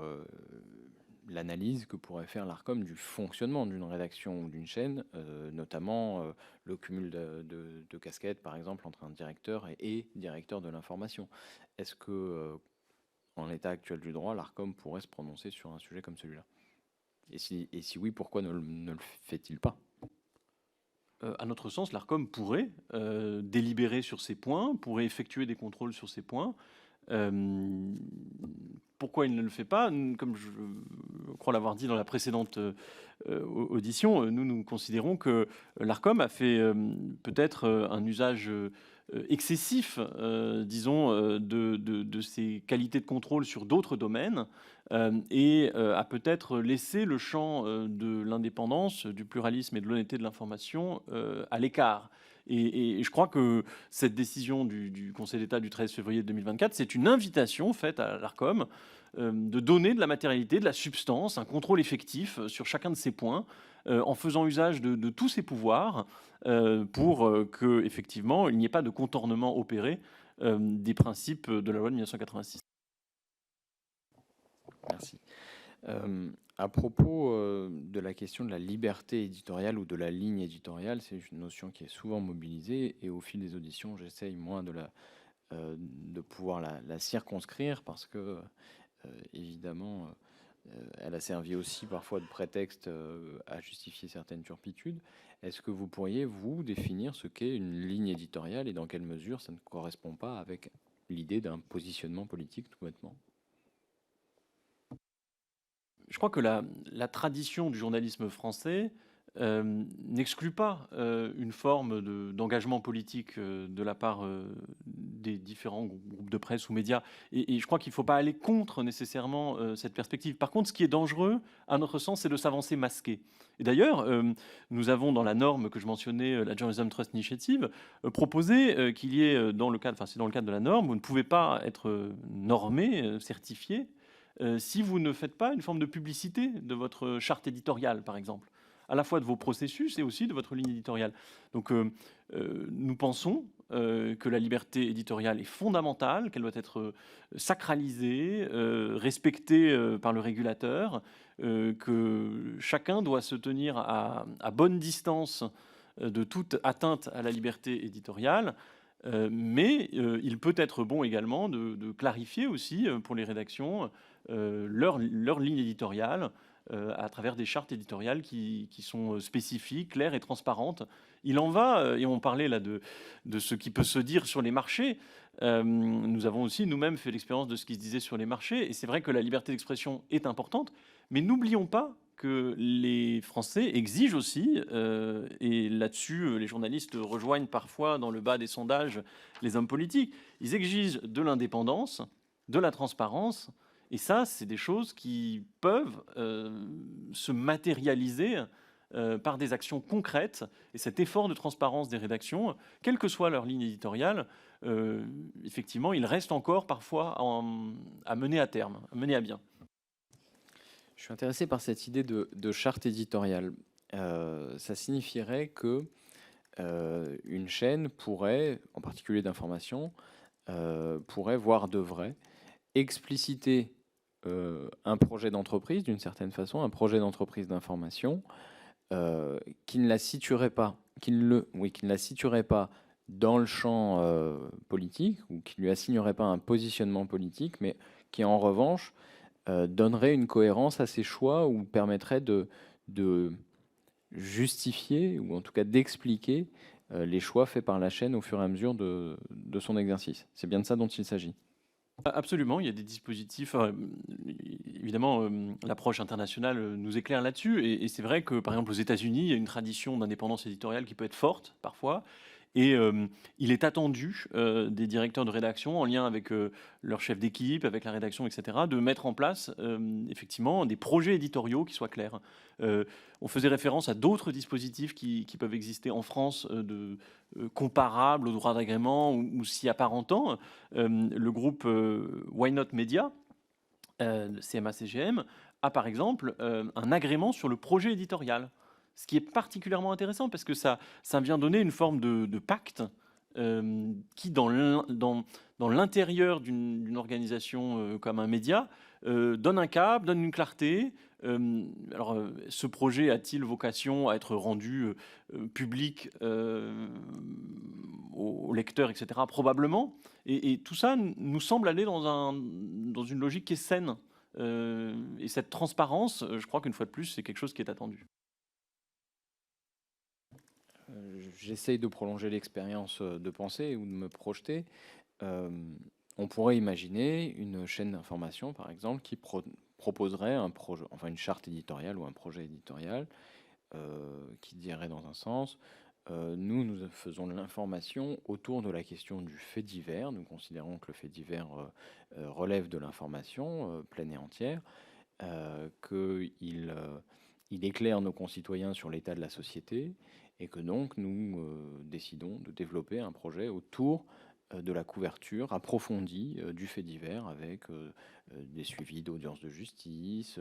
l'analyse que pourrait faire l'Arcom du fonctionnement d'une rédaction ou d'une chaîne, notamment le cumul de casquettes, par exemple, entre un directeur et directeur de l'information. Est-ce que, en l'état actuel du droit, l'Arcom pourrait se prononcer sur un sujet comme celui-là? Et si oui, pourquoi ne le fait-il pas? À notre sens, l'Arcom pourrait délibérer sur ces points, pourrait effectuer des contrôles sur ces points. Pourquoi il ne le fait pas? Comme je crois l'avoir dit dans la précédente audition, nous considérons que l'Arcom a fait peut-être un usage excessif, disons, de ses qualités de contrôle sur d'autres domaines et a peut-être laissé le champ de l'indépendance, du pluralisme et de l'honnêteté de l'information à l'écart. Et je crois que cette décision du Conseil d'État du 13 février 2024, c'est une invitation faite à l'Arcom de donner de la matérialité, de la substance, un contrôle effectif sur chacun de ces points, en faisant usage de tous ses pouvoirs pour que, effectivement, il n'y ait pas de contournement opéré des principes de la loi de 1986. Merci. À propos de la question de la liberté éditoriale ou de la ligne éditoriale, c'est une notion qui est souvent mobilisée et au fil des auditions, j'essaye moins de pouvoir la circonscrire parce que, évidemment, elle a servi aussi parfois de prétexte à justifier certaines turpitudes. Est-ce que vous pourriez, vous, définir ce qu'est une ligne éditoriale et dans quelle mesure ça ne correspond pas avec l'idée d'un positionnement politique, tout bêtement? Je crois que la tradition du journalisme français n'exclut pas une forme d'engagement politique de la part des différents groupes de presse ou médias. Et je crois qu'il ne faut pas aller contre nécessairement cette perspective. Par contre, ce qui est dangereux, à notre sens, c'est de s'avancer masqué. Et d'ailleurs, nous avons dans la norme que je mentionnais, la Journalism Trust Initiative, proposé qu'il y ait dans le cadre, enfin c'est dans le cadre de la norme, vous ne pouvez pas être normé, certifié, si vous ne faites pas une forme de publicité de votre charte éditoriale, par exemple, à la fois de vos processus et aussi de votre ligne éditoriale. Donc nous pensons que la liberté éditoriale est fondamentale, qu'elle doit être sacralisée, respectée par le régulateur, que chacun doit se tenir à bonne distance de toute atteinte à la liberté éditoriale. Mais il peut être bon également de clarifier aussi pour les rédactions leur ligne éditoriale à travers des chartes éditoriales qui sont spécifiques, claires et transparentes. Il en va, et on parlait là de ce qui peut se dire sur les marchés. Nous avons aussi nous-mêmes fait l'expérience de ce qui se disait sur les marchés, et c'est vrai que la liberté d'expression est importante, mais n'oublions pas que les Français exigent aussi, et là-dessus les journalistes rejoignent parfois dans le bas des sondages les hommes politiques, ils exigent de l'indépendance, de la transparence, et ça c'est des choses qui peuvent se matérialiser par des actions concrètes, et cet effort de transparence des rédactions, quelle que soit leur ligne éditoriale, effectivement il reste encore parfois à mener à terme, à mener à bien. Je suis intéressé par cette idée de charte éditoriale. Ça signifierait que une chaîne pourrait, en particulier d'information, pourrait, voire devrait, expliciter un projet d'entreprise, d'une certaine façon, un projet d'entreprise d'information, qui ne la situerait pas, qui ne la situerait pas dans le champ politique, ou qui ne lui assignerait pas un positionnement politique, mais qui, en revanche, donnerait une cohérence à ses choix ou permettrait de justifier ou en tout cas d'expliquer les choix faits par la chaîne au fur et à mesure de son exercice. C'est bien de ça dont il s'agit. Absolument, il y a des dispositifs. Évidemment, l'approche internationale nous éclaire là-dessus. Et c'est vrai que, par exemple, aux États-Unis, il y a une tradition d'indépendance éditoriale qui peut être forte parfois. Et il est attendu des directeurs de rédaction, en lien avec leur chef d'équipe, avec la rédaction, etc., de mettre en place effectivement des projets éditoriaux qui soient clairs. On faisait référence à d'autres dispositifs qui peuvent exister en France, comparables au droit d'agrément ou s'y apparentant. Le groupe Why Not Media, CMA-CGM, a par exemple un agrément sur le projet éditorial. Ce qui est particulièrement intéressant parce que ça vient donner une forme de pacte qui, dans l'intérieur d'une organisation comme un média, donne un cap, donne une clarté. Alors, ce projet a-t-il vocation à être rendu public aux lecteurs, etc. Probablement. Et tout ça nous semble aller dans une logique qui est saine. Et cette transparence, je crois qu'une fois de plus, c'est quelque chose qui est attendu. J'essaye de prolonger l'expérience de pensée ou de me projeter. On pourrait imaginer une chaîne d'information, par exemple, qui proposerait un projet, enfin une charte éditoriale ou un projet éditorial qui dirait dans un sens, nous faisons de l'information autour de la question du fait divers. Nous considérons que le fait divers relève de l'information pleine et entière, qu'il éclaire nos concitoyens sur l'état de la société, et que donc nous décidons de développer un projet autour de la couverture approfondie du fait divers, avec des suivis d'audiences de justice,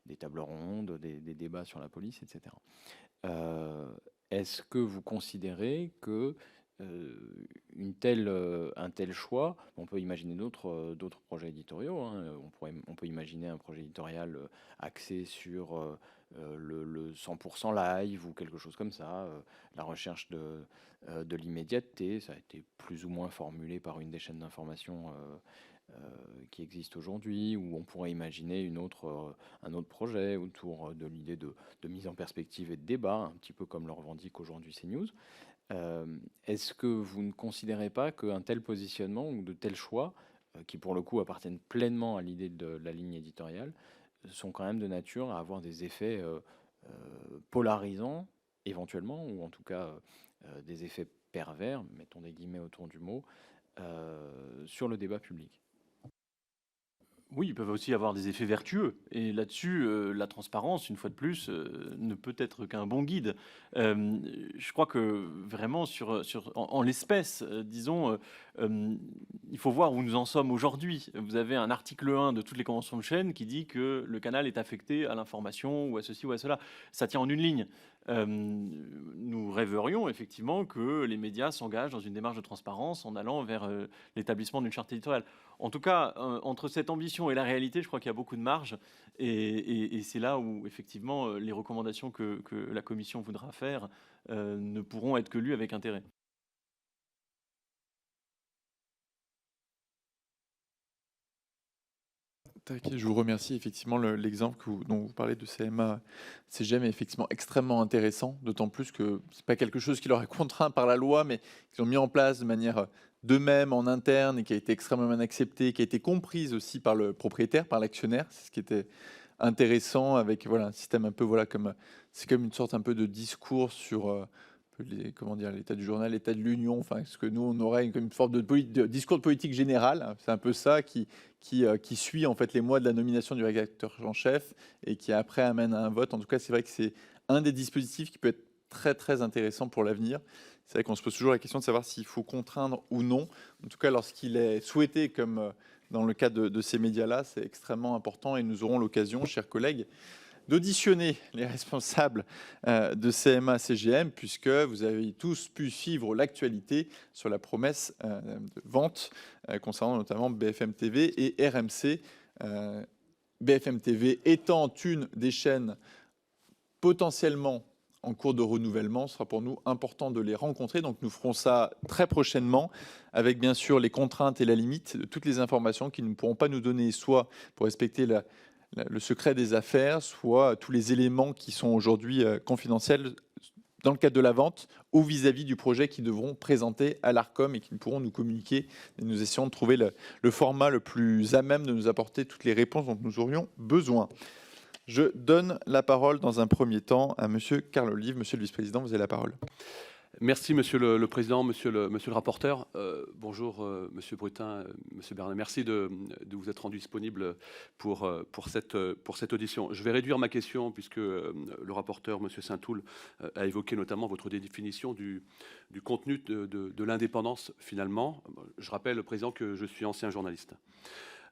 des tables rondes, des débats sur la police, etc. Est-ce que vous considérez que un tel choix, on peut imaginer d'autres projets éditoriaux, hein, on peut imaginer un projet éditorial axé sur le 100% live ou quelque chose comme ça, la recherche de l'immédiateté, ça a été plus ou moins formulé par une des chaînes d'information qui existe aujourd'hui, ou on pourrait imaginer un autre projet autour de l'idée de mise en perspective et de débat, un petit peu comme le revendique aujourd'hui CNews. Est-ce que vous ne considérez pas qu'un tel positionnement ou de tels choix, qui pour le coup appartiennent pleinement à l'idée de la ligne éditoriale, sont quand même de nature à avoir des effets polarisants, éventuellement, ou en tout cas des effets pervers, mettons des guillemets autour du mot, sur le débat public? Oui, ils peuvent aussi avoir des effets vertueux. Et là-dessus, la transparence, une fois de plus, ne peut être qu'un bon guide. Je crois que vraiment, en l'espèce, disons, il faut voir où nous en sommes aujourd'hui. Vous avez un article 1 de toutes les conventions de chaîne qui dit que le canal est affecté à l'information ou à ceci ou à cela. Ça tient en une ligne. Nous rêverions effectivement que les médias s'engagent dans une démarche de transparence en allant vers l'établissement d'une charte éditoriale. En tout cas, entre cette ambition et la réalité, je crois qu'il y a beaucoup de marge. Et c'est là où, effectivement, les recommandations que la Commission voudra faire ne pourront être que lues avec intérêt. Je vous remercie. Effectivement, l'exemple dont vous parlez de CMA, CGM est effectivement extrêmement intéressant, d'autant plus que ce n'est pas quelque chose qui leur est contraint par la loi, mais qu'ils ont mis en place de manière d'eux-mêmes en interne et qui a été extrêmement bien acceptée, qui a été comprise aussi par le propriétaire, par l'actionnaire. C'est ce qui était intéressant avec un système un peu, c'est comme une sorte un peu de discours sur l'état du journal, l'état de l'Union, enfin, ce que nous, on aurait une forme de discours de politique générale. C'est un peu ça qui suit en fait les mois de la nomination du rédacteur en chef et qui après amène à un vote. En tout cas, c'est vrai que c'est un des dispositifs qui peut être très très intéressant pour l'avenir. C'est vrai qu'on se pose toujours la question de savoir s'il faut contraindre ou non. En tout cas, lorsqu'il est souhaité, comme dans le cas de ces médias-là, c'est extrêmement important et nous aurons l'occasion, chers collègues, d'auditionner les responsables de CMA-CGM, puisque vous avez tous pu suivre l'actualité sur la promesse de vente concernant notamment BFM TV et RMC. BFM TV étant une des chaînes potentiellement en cours de renouvellement, ce sera pour nous important de les rencontrer. Donc nous ferons ça très prochainement, avec bien sûr les contraintes et la limite de toutes les informations qu'ils ne pourront pas nous donner, soit pour respecter le secret des affaires, soit tous les éléments qui sont aujourd'hui confidentiels dans le cadre de la vente ou vis-à-vis du projet qu'ils devront présenter à l'ARCOM et qu'ils pourront nous communiquer. Et nous essayons de trouver le format le plus à même de nous apporter toutes les réponses dont nous aurions besoin. Je donne la parole dans un premier temps à Monsieur Carl Olive. Monsieur le vice-président, vous avez la parole. Merci Monsieur le Président, Monsieur le rapporteur. Bonjour Monsieur Brutin, Monsieur Bernard. Merci de vous être rendu disponible pour cette audition. Je vais réduire ma question puisque le rapporteur, Monsieur Saint-Toul, a évoqué notamment votre définition du contenu de l'indépendance finalement. Je rappelle, Président, que je suis ancien journaliste.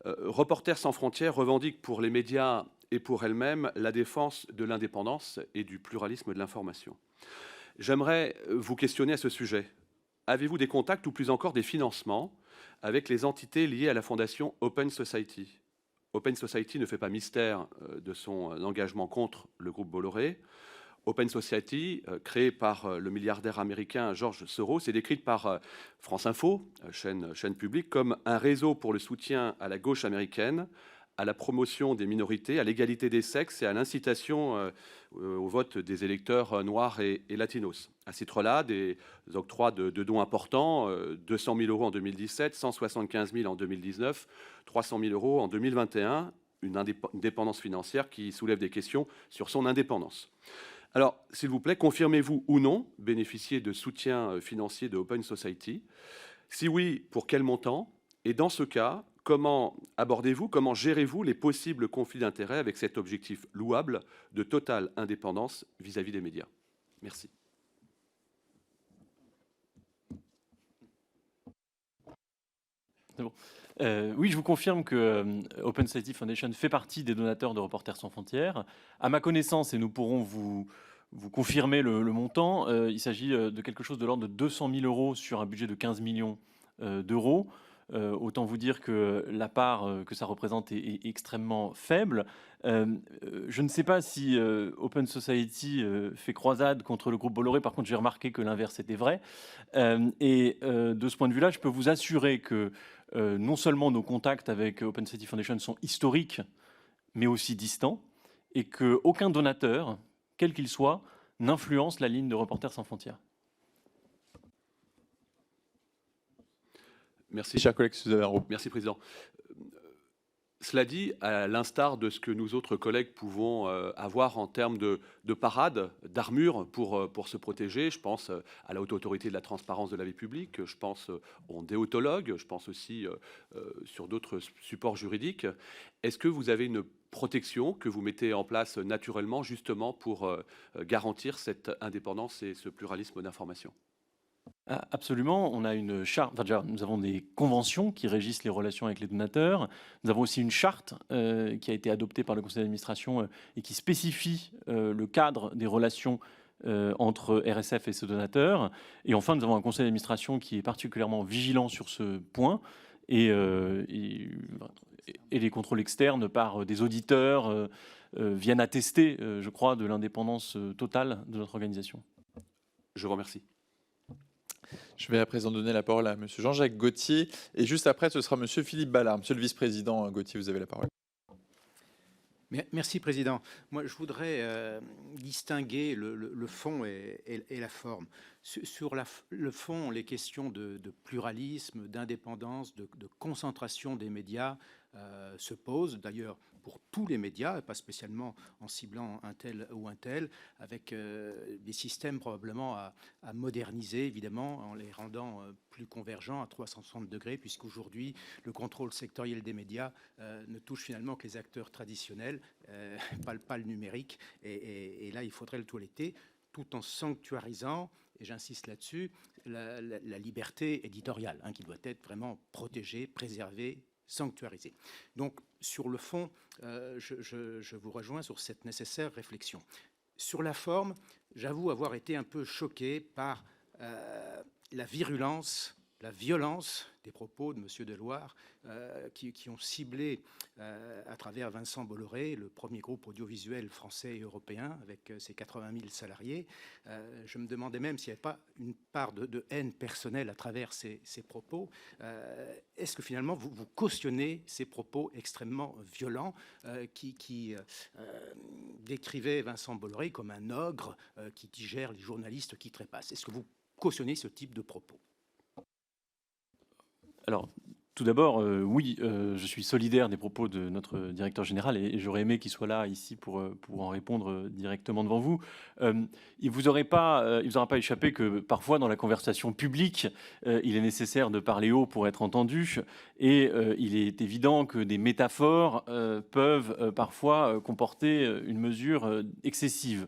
Reporters sans frontières revendique pour les médias et pour elle-même la défense de l'indépendance et du pluralisme de l'information. J'aimerais vous questionner à ce sujet. Avez-vous des contacts ou plus encore des financements avec les entités liées à la fondation Open Society? Open Society ne fait pas mystère de son engagement contre le groupe Bolloré. Open Society, créée par le milliardaire américain George Soros, est décrite par France Info, chaîne publique, comme un réseau pour le soutien à la gauche américaine, à la promotion des minorités, à l'égalité des sexes et à l'incitation au vote des électeurs noirs et latinos. À ce titre-là, des octrois de dons importants, 200 000 € en 2017, 175 000 en 2019, 300 000 € en 2021, une dépendance financière qui soulève des questions sur son indépendance. Alors, s'il vous plaît, confirmez-vous ou non bénéficier de soutien financier de Open Society? Si oui, pour quel montant? Et dans ce cas, comment abordez-vous, comment gérez-vous les possibles conflits d'intérêts avec cet objectif louable de totale indépendance vis-à-vis des médias? Merci. C'est bon. Oui, je vous confirme que Open Society Foundation fait partie des donateurs de Reporters sans frontières. À ma connaissance, et nous pourrons vous confirmer le montant, il s'agit de quelque chose de l'ordre de 200 000 € sur un budget de 15 millions d'euros. Autant vous dire que la part que ça représente est extrêmement faible. Je ne sais pas si Open Society fait croisade contre le groupe Bolloré. Par contre, j'ai remarqué que l'inverse était vrai. Et de ce point de vue-là, je peux vous assurer que non seulement nos contacts avec Open Society Foundation sont historiques, mais aussi distants, et qu'aucun donateur, quel qu'il soit, n'influence la ligne de Reporters sans frontières. Merci. Chers collègues, si vous avez un mot. Merci, Président. Cela dit, à l'instar de ce que nous autres collègues pouvons avoir en termes de parade, d'armure pour se protéger, je pense à la Haute Autorité de la Transparence de la Vie Publique, je pense aux déontologues, je pense aussi sur d'autres supports juridiques. Est-ce que vous avez une protection que vous mettez en place naturellement justement pour garantir cette indépendance et ce pluralisme d'information? Absolument, on a une charte, enfin, déjà, nous avons des conventions qui régissent les relations avec les donateurs. Nous avons aussi une charte qui a été adoptée par le conseil d'administration et qui spécifie le cadre des relations entre RSF et ses donateurs. Et enfin, nous avons un conseil d'administration qui est particulièrement vigilant sur ce point et les contrôles externes par des auditeurs viennent attester, je crois, de l'indépendance totale de notre organisation. Je vous remercie. Je vais à présent donner la parole à Monsieur Jean-Jacques Gauthier. Et juste après, ce sera Monsieur Philippe Ballard. Monsieur le vice-président Gauthier, vous avez la parole. Merci, Président. Moi, je voudrais distinguer le fond et la forme. Sur le fond, les questions de pluralisme, d'indépendance, de concentration des médias se posent. D'ailleurs, pour tous les médias, pas spécialement en ciblant un tel ou un tel, avec des systèmes probablement à moderniser, évidemment, en les rendant plus convergents à 360 degrés, puisqu'aujourd'hui, le contrôle sectoriel des médias ne touche finalement que les acteurs traditionnels, pas le numérique. Et là, il faudrait le toiletter, tout en sanctuarisant, et j'insiste là-dessus, la liberté éditoriale, qui doit être vraiment protégée, préservée, sanctuarisée. Donc, sur le fond, je vous rejoins sur cette nécessaire réflexion. Sur la forme, j'avoue avoir été un peu choqué par la virulence la violence des propos de M. Deloire qui ont ciblé à travers Vincent Bolloré le premier groupe audiovisuel français et européen avec ses 80 000 salariés. Je me demandais même s'il n'y avait pas une part de haine personnelle à travers ces propos. Est-ce que finalement vous cautionnez ces propos extrêmement violents qui décrivaient Vincent Bolloré comme un ogre qui digère les journalistes qui trépassent? Est-ce que vous cautionnez ce type de propos? Alors, tout d'abord, oui, je suis solidaire des propos de notre directeur général et j'aurais aimé qu'il soit là, ici, pour en répondre directement devant vous. Il vous aura pas échappé que parfois, dans la conversation publique, il est nécessaire de parler haut pour être entendu et il est évident que des métaphores peuvent parfois comporter une mesure excessive.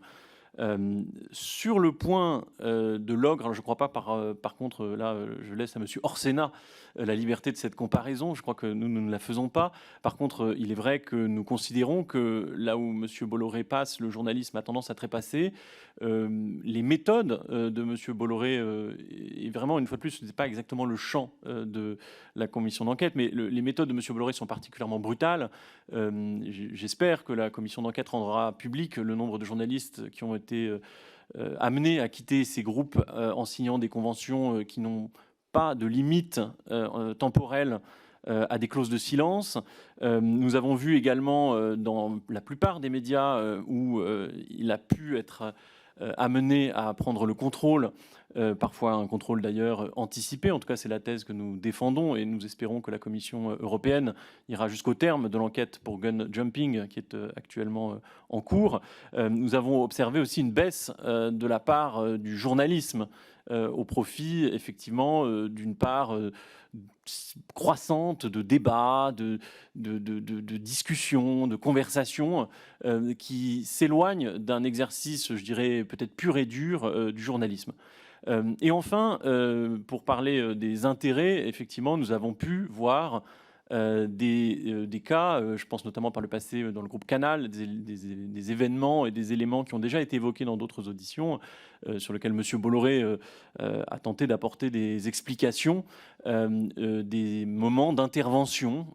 Sur le point de l'ogre, alors je ne crois pas, par contre, là, je laisse à M. Orsena la liberté de cette comparaison. Je crois que nous ne la faisons pas. Par contre, il est vrai que nous considérons que là où M. Bolloré passe, le journalisme a tendance à trépasser. Les méthodes de M. Bolloré, et vraiment, une fois de plus, ce n'est pas exactement le champ de la commission d'enquête, mais les méthodes de M. Bolloré sont particulièrement brutales. J'espère que la commission d'enquête rendra public le nombre de journalistes qui ont été amenés à quitter ces groupes en signant des conventions qui n'ont pas de limite temporelle à des clauses de silence. Nous avons vu également dans la plupart des médias où il a pu être amené à prendre le contrôle, parfois un contrôle d'ailleurs anticipé. En tout cas, c'est la thèse que nous défendons et nous espérons que la Commission européenne ira jusqu'au terme de l'enquête pour gun jumping qui est actuellement en cours. Nous avons observé aussi une baisse de la part du journalisme au profit, effectivement, d'une part croissante de débats, de discussions, de conversations qui s'éloignent d'un exercice, je dirais, peut-être pur et dur du journalisme. Et enfin, pour parler des intérêts, effectivement, nous avons pu voir des cas, je pense notamment par le passé dans le groupe Canal, des événements et des éléments qui ont déjà été évoqués dans d'autres auditions, sur lesquels M. Bolloré a tenté d'apporter des explications, des moments d'intervention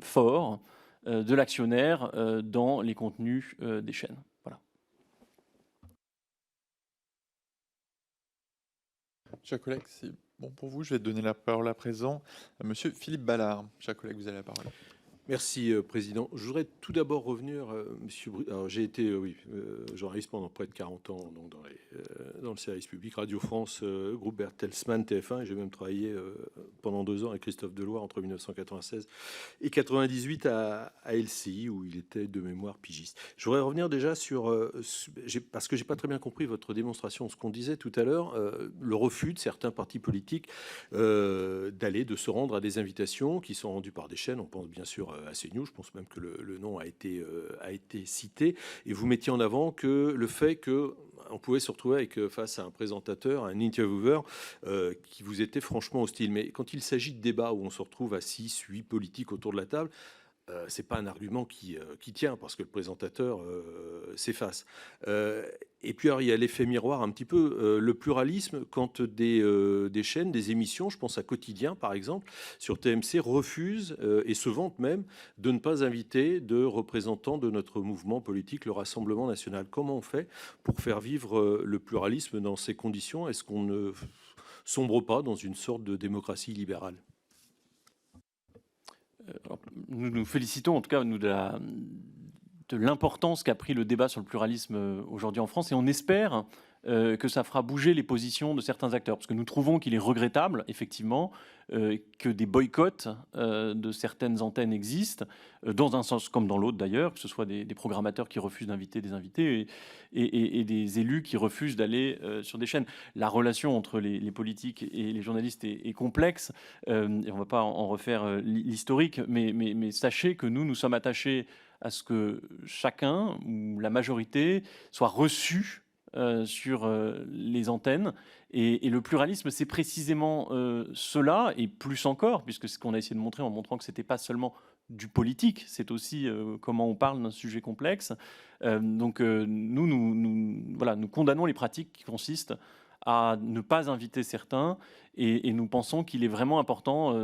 forts de l'actionnaire dans les contenus des chaînes. Voilà. Chers collègues, c'est bon pour vous. Je vais donner la parole à présent à Monsieur Philippe Ballard. Chers collègues, vous avez la parole. Merci, Président. Je voudrais tout d'abord revenir, Monsieur. Alors, j'ai été journaliste pendant près de 40 ans donc dans le service public, Radio France, groupe Bertelsmann, TF1, et j'ai même travaillé pendant 2 ans avec Christophe Deloire entre 1996 et 98 à LCI, où il était de mémoire pigiste. Je voudrais revenir déjà parce que j'ai pas très bien compris votre démonstration, ce qu'on disait tout à l'heure, le refus de certains partis politiques de se rendre à des invitations qui sont rendues par des chaînes. On pense bien sûr à CNews, je pense même que le nom a été cité, et vous mettiez en avant que le fait qu'on pouvait se retrouver face à un présentateur, un intervieweur qui vous était franchement hostile. Mais quand il s'agit de débats où on se retrouve à 6, 8 politiques autour de la table, c'est pas un argument qui tient, parce que le présentateur s'efface. Et puis alors, il y a l'effet miroir un petit peu, le pluralisme, quand des chaînes, des émissions, je pense à Quotidien par exemple, sur TMC, refusent et se vantent même de ne pas inviter de représentants de notre mouvement politique, le Rassemblement national. Comment on fait pour faire vivre le pluralisme dans ces conditions? Est-ce qu'on ne sombre pas dans une sorte de démocratie libérale? Nous nous félicitons en tout cas de l'importance qu'a pris le débat sur le pluralisme aujourd'hui en France, et on espère que ça fera bouger les positions de certains acteurs, parce que nous trouvons qu'il est regrettable, effectivement, que des boycotts de certaines antennes existent, dans un sens comme dans l'autre d'ailleurs, que ce soit des programmateurs qui refusent d'inviter des invités et des élus qui refusent d'aller sur des chaînes. La relation entre les politiques et les journalistes est complexe, et on ne va pas en refaire l'historique, mais sachez que nous sommes attachés à ce que chacun, ou la majorité, soit reçu sur les antennes. Et le pluralisme, c'est précisément cela, et plus encore, puisque c'est ce qu'on a essayé de montrer en montrant que ce n'était pas seulement du politique, c'est aussi comment on parle d'un sujet complexe. Donc nous condamnons les pratiques qui consistent à ne pas inviter certains, et nous pensons qu'il est vraiment important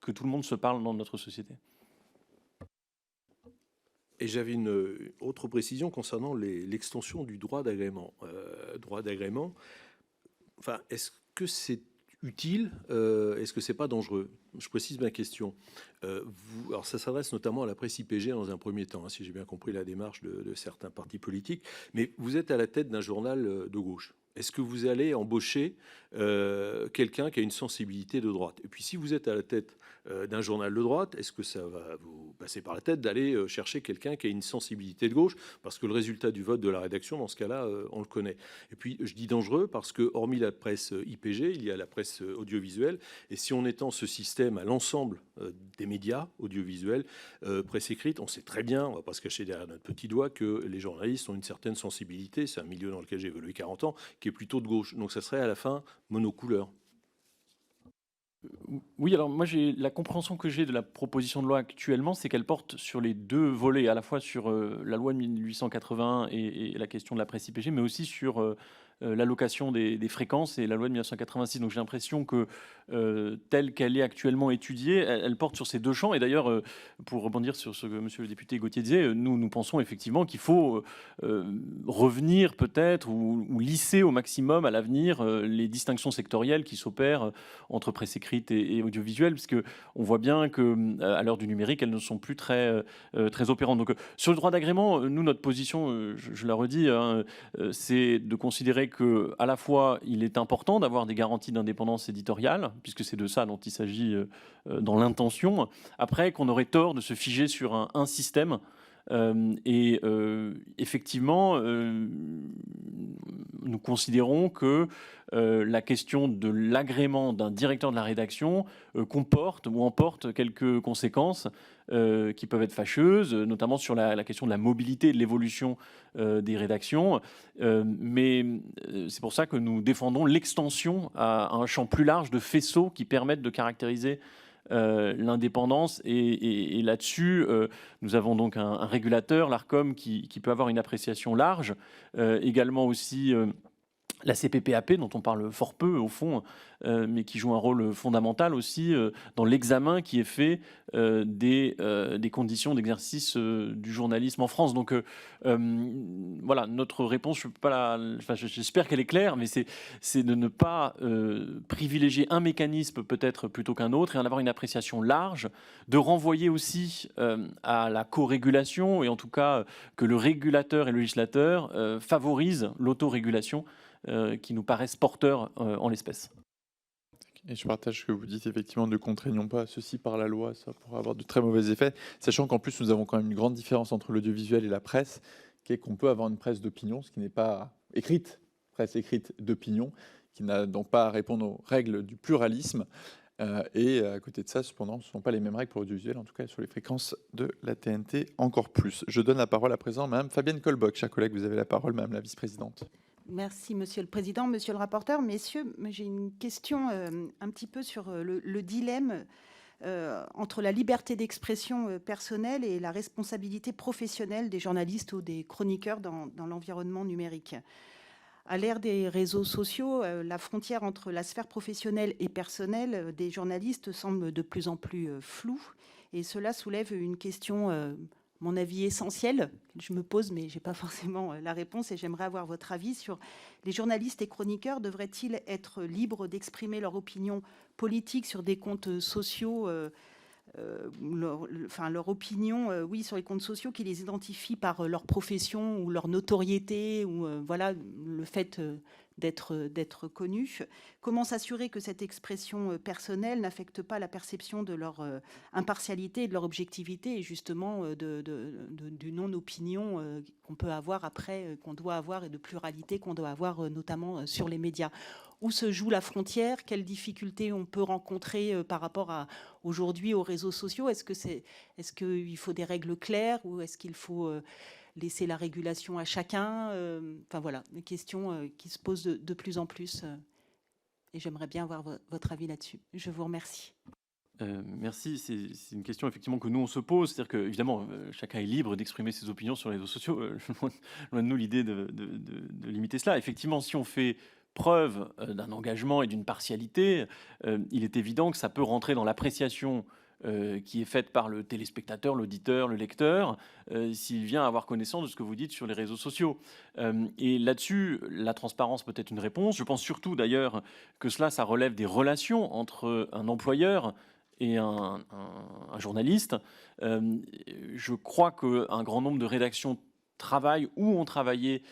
que tout le monde se parle dans notre société. Et j'avais une autre précision concernant l'extension du droit d'agrément. Enfin, est-ce que c'est utile? Est-ce que c'est pas dangereux? Je précise ma question. Alors ça s'adresse notamment à la presse IPG dans un premier temps, hein, si j'ai bien compris la démarche de certains partis politiques. Mais vous êtes à la tête d'un journal de gauche. Est-ce que vous allez embaucher quelqu'un qui a une sensibilité de droite? Et puis si vous êtes à la tête d'un journal de droite, est-ce que ça va vous passer par la tête d'aller chercher quelqu'un qui a une sensibilité de gauche? Parce que le résultat du vote de la rédaction, dans ce cas-là, on le connaît. Et puis je dis dangereux parce que, hormis la presse IPG, il y a la presse audiovisuelle. Et si on étend ce système à l'ensemble des médias audiovisuels, presse écrite, on sait très bien, on ne va pas se cacher derrière notre petit doigt, que les journalistes ont une certaine sensibilité. C'est un milieu dans lequel j'ai évolué 40 ans, qui est plutôt de gauche. Donc ça serait à la fin monocouleur. Oui, alors moi, la compréhension que j'ai de la proposition de loi actuellement, c'est qu'elle porte sur les deux volets, à la fois sur la loi de 1881 et la question de la presse IPG, mais aussi sur l'allocation des fréquences et la loi de 1986. Donc j'ai l'impression que telle qu'elle est actuellement étudiée, elle porte sur ces deux champs. Et d'ailleurs, pour rebondir sur ce que monsieur le député Gauthier disait, nous pensons effectivement qu'il faut revenir peut-être ou lisser au maximum à l'avenir les distinctions sectorielles qui s'opèrent entre presse écrite et audiovisuelle, puisque on voit bien que à l'heure du numérique, elles ne sont plus très opérantes. Donc sur le droit d'agrément, nous, notre position, je la redis, hein, c'est de considérer que à la fois il est important d'avoir des garanties d'indépendance éditoriale, puisque c'est de ça dont il s'agit dans l'intention. Après, qu'on aurait tort de se figer sur un système. Effectivement, nous considérons que la question de l'agrément d'un directeur de la rédaction comporte ou emporte quelques conséquences qui peuvent être fâcheuses, notamment sur la question de la mobilité et de l'évolution des rédactions. Mais c'est pour ça que nous défendons l'extension à un champ plus large de faisceaux qui permettent de caractériser l'indépendance. Et là-dessus, nous avons donc un régulateur, l'Arcom, qui peut avoir une appréciation large. Également aussi la CPPAP, dont on parle fort peu au fond, mais qui joue un rôle fondamental aussi dans l'examen qui est fait des conditions d'exercice du journalisme en France. Donc voilà, notre réponse, je peux pas j'espère qu'elle est claire, mais c'est de ne pas privilégier un mécanisme peut-être plutôt qu'un autre et en avoir une appréciation large, de renvoyer aussi à la co-régulation et en tout cas que le régulateur et le législateur favorisent l'autorégulation qui nous paraissent porteurs en l'espèce. Et je partage ce que vous dites, effectivement, ne contraignons pas ceci par la loi, ça pourrait avoir de très mauvais effets, sachant qu'en plus nous avons quand même une grande différence entre l'audiovisuel et la presse, qui est qu'on peut avoir une presse d'opinion, ce qui n'est pas écrite, presse écrite d'opinion, qui n'a donc pas à répondre aux règles du pluralisme. Et à côté de ça, cependant, ce ne sont pas les mêmes règles pour l'audiovisuel, en tout cas sur les fréquences de la TNT encore plus. Je donne la parole à présent à Mme Fabienne Colbock. Chers collègues, vous avez la parole, Mme la vice-présidente. Merci, Monsieur le Président, Monsieur le rapporteur. Messieurs, j'ai une question un petit peu sur le dilemme entre la liberté d'expression personnelle et la responsabilité professionnelle des journalistes ou des chroniqueurs dans l'environnement numérique. À l'ère des réseaux sociaux, la frontière entre la sphère professionnelle et personnelle des journalistes semble de plus en plus floue, et cela soulève une question mon avis essentiel, que je me pose, mais je n'ai pas forcément la réponse, et j'aimerais avoir votre avis sur les journalistes et chroniqueurs devraient-ils être libres d'exprimer leur opinion politique sur des comptes sociaux, leur opinion, oui, sur les comptes sociaux qui les identifient par leur profession ou leur notoriété, ou voilà, le fait d'être connus. Comment s'assurer que cette expression personnelle n'affecte pas la perception de leur impartialité et de leur objectivité, et justement du non-opinion qu'on peut avoir après, qu'on doit avoir, et de pluralité qu'on doit avoir notamment sur les médias. Où se joue la frontière? Quelles difficultés on peut rencontrer par rapport à aujourd'hui aux réseaux sociaux? Est-ce qu'il faut des règles claires, ou est-ce qu'il faut laisser la régulation à chacun? Enfin voilà, des questions qui se posent de plus en plus. Et j'aimerais bien avoir votre avis là-dessus. Je vous remercie. Merci. C'est une question effectivement que nous on se pose. C'est-à-dire que évidemment chacun est libre d'exprimer ses opinions sur les réseaux sociaux. Loin de nous l'idée de limiter cela. Effectivement, si on fait preuve d'un engagement et d'une partialité, il est évident que ça peut rentrer dans l'appréciation qui est faite par le téléspectateur, l'auditeur, le lecteur, s'il vient avoir connaissance de ce que vous dites sur les réseaux sociaux. Et là-dessus, la transparence peut être une réponse. Je pense surtout d'ailleurs que ça relève des relations entre un employeur et un journaliste. Je crois qu'un grand nombre de rédactions travaillent ou ont travaillé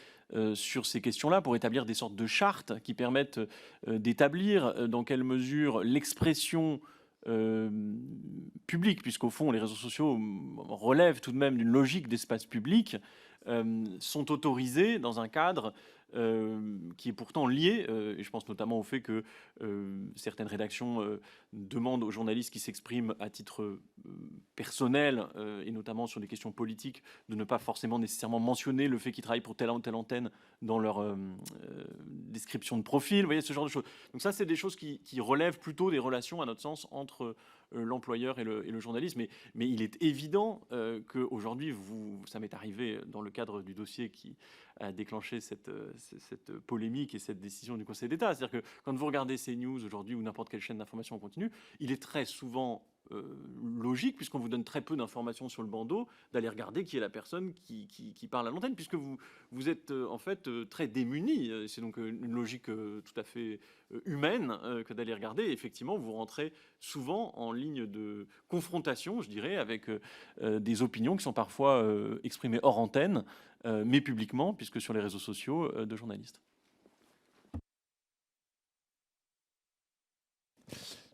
sur ces questions-là pour établir des sortes de chartes qui permettent d'établir dans quelle mesure l'expression publique, puisqu'au fond les réseaux sociaux relèvent tout de même d'une logique d'espace public, sont autorisés dans un cadre qui est pourtant lié, et je pense notamment au fait que certaines rédactions demandent aux journalistes qui s'expriment à titre personnel, et notamment sur des questions politiques, de ne pas forcément nécessairement mentionner le fait qu'ils travaillent pour telle ou telle antenne dans leur description de profil, vous voyez, ce genre de choses. Donc ça, c'est des choses qui relèvent plutôt des relations, à notre sens, entre l'employeur et le journaliste. Mais il est évident qu'aujourd'hui, ça m'est arrivé dans le cadre du dossier qui a déclenché cette polémique et cette décision du Conseil d'État. C'est-à-dire que quand vous regardez CNews aujourd'hui ou n'importe quelle chaîne d'information en continu, il est très souvent logique, puisqu'on vous donne très peu d'informations sur le bandeau, d'aller regarder qui est la personne qui parle à l'antenne, puisque vous êtes en fait très démunis. C'est donc une logique tout à fait humaine que d'aller regarder. Et effectivement, vous rentrez souvent en ligne de confrontation, je dirais, avec des opinions qui sont parfois exprimées hors antenne, mais publiquement, puisque sur les réseaux sociaux, de journalistes.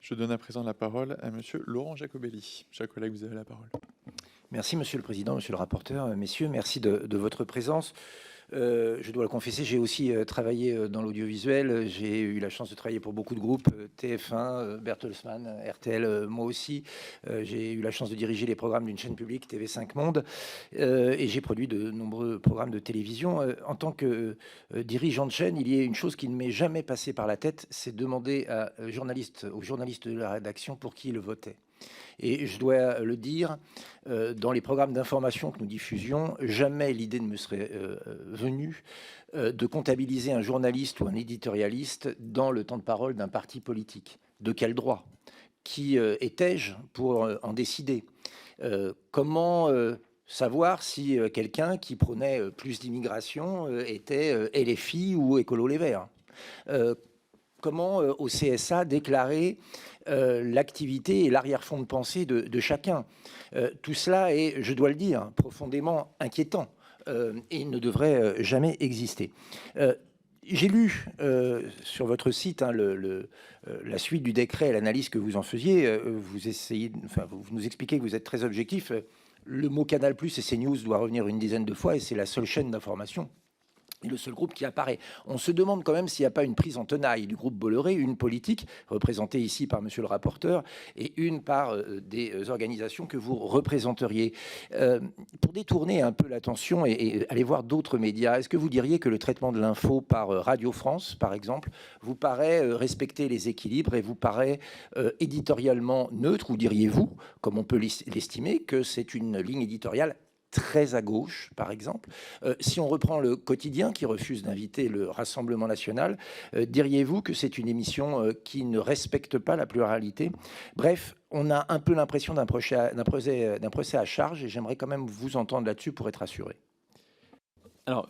Je donne à présent la parole à monsieur Laurent Jacobelli. Chers collègues, vous avez la parole. Merci Monsieur le Président, Monsieur le rapporteur, messieurs, merci de votre présence. Je dois le confesser, j'ai aussi travaillé dans l'audiovisuel. J'ai eu la chance de travailler pour beaucoup de groupes, TF1, Bertelsmann, RTL, moi aussi. J'ai eu la chance de diriger les programmes d'une chaîne publique, TV5 Monde, et j'ai produit de nombreux programmes de télévision. En tant que dirigeant de chaîne, il y a une chose qui ne m'est jamais passée par la tête, c'est demander aux journalistes de la rédaction pour qui ils votaient. Et je dois le dire, dans les programmes d'information que nous diffusions, jamais l'idée ne me serait venue de comptabiliser un journaliste ou un éditorialiste dans le temps de parole d'un parti politique. De quel droit? Qui étais-je pour en décider? Comment savoir si quelqu'un qui prônait plus d'immigration était LFI ou Écolo Les Verts? Comment au CSA déclarer l'activité et l'arrière-fond de pensée de chacun? Tout cela est, je dois le dire, profondément inquiétant et ne devrait jamais exister. J'ai lu sur votre site la suite du décret et l'analyse que vous en faisiez. Vous nous expliquez que vous êtes très objectif. Le mot Canal+ et CNews doit revenir une dizaine de fois et c'est la seule chaîne d'information et le seul groupe qui apparaît. On se demande quand même s'il n'y a pas une prise en tenaille du groupe Bolloré, une politique représentée ici par monsieur le rapporteur et une par des organisations que vous représenteriez. Pour détourner un peu l'attention et aller voir d'autres médias, est-ce que vous diriez que le traitement de l'info par Radio France, par exemple, vous paraît respecter les équilibres et vous paraît éditorialement neutre, ou diriez-vous, comme on peut l'estimer, que c'est une ligne éditoriale très à gauche, par exemple? Si on reprend le Quotidien, qui refuse d'inviter le Rassemblement national, diriez-vous que c'est une émission qui ne respecte pas la pluralité? Bref, on a un peu l'impression d'un procès à charge, et j'aimerais quand même vous entendre là-dessus pour être assuré. Alors,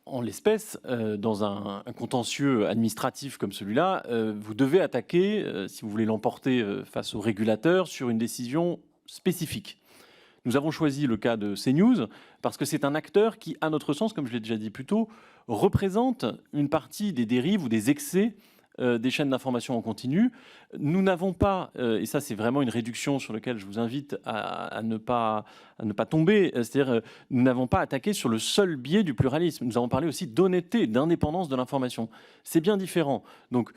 en l'espèce, dans un contentieux administratif comme celui-là, vous devez attaquer, si vous voulez l'emporter face au régulateur, sur une décision spécifique. Nous avons choisi le cas de CNews parce que c'est un acteur qui, à notre sens, comme je l'ai déjà dit plus tôt, représente une partie des dérives ou des excès des chaînes d'information en continu. Nous n'avons pas, et ça c'est vraiment une réduction sur laquelle je vous invite à ne pas tomber, c'est-à-dire nous n'avons pas attaqué sur le seul biais du pluralisme. Nous avons parlé aussi d'honnêteté, d'indépendance de l'information. C'est bien différent. Donc,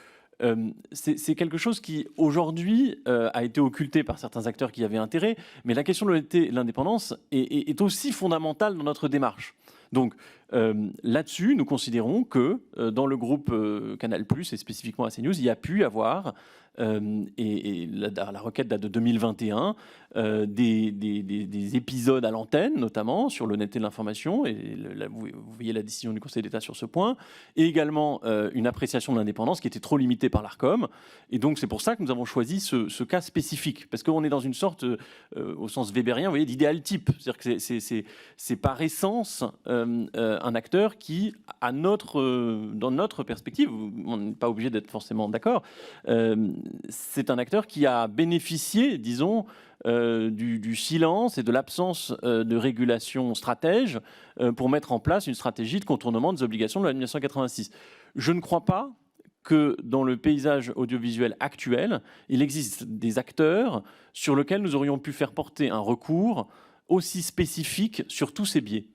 c'est quelque chose qui, aujourd'hui, a été occulté par certains acteurs qui y avaient intérêt, mais la question de l'honnêteté et de l'indépendance est aussi fondamentale dans notre démarche. Donc là-dessus, nous considérons que dans le groupe Canal+, et spécifiquement à CNews, il y a pu avoir, et la requête date de 2021, des épisodes à l'antenne, notamment sur l'honnêteté de l'information, et vous voyez la décision du Conseil d'État sur ce point, et également une appréciation de l'indépendance qui était trop limitée par l'Arcom. Et donc c'est pour ça que nous avons choisi ce cas spécifique, parce qu'on est dans une sorte, au sens weberien, vous voyez, d'idéal type. C'est-à-dire que c'est par essence un acteur qui, dans notre perspective, on n'est pas obligé d'être forcément d'accord, c'est un acteur qui a bénéficié, disons, du silence et de l'absence de régulation stratège pour mettre en place une stratégie de contournement des obligations de la loi de 1986. Je ne crois pas que dans le paysage audiovisuel actuel, il existe des acteurs sur lesquels nous aurions pu faire porter un recours aussi spécifique sur tous ces biais.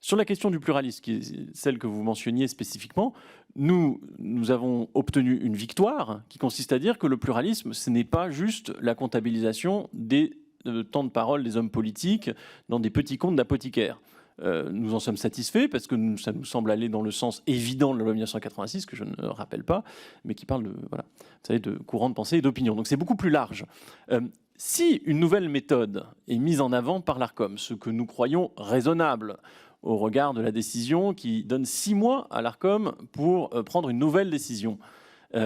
Sur la question du pluralisme, qui est celle que vous mentionniez spécifiquement, nous avons obtenu une victoire qui consiste à dire que le pluralisme, ce n'est pas juste la comptabilisation des temps de parole des hommes politiques dans des petits comptes d'apothicaires. Nous en sommes satisfaits parce que ça nous semble aller dans le sens évident de la loi 1986, que je ne rappelle pas, mais qui parle voilà, vous savez, de courant de pensée et d'opinion. Donc c'est beaucoup plus large. Si une nouvelle méthode est mise en avant par l'Arcom, ce que nous croyons raisonnable, au regard de la décision qui donne 6 mois à l'Arcom pour prendre une nouvelle décision.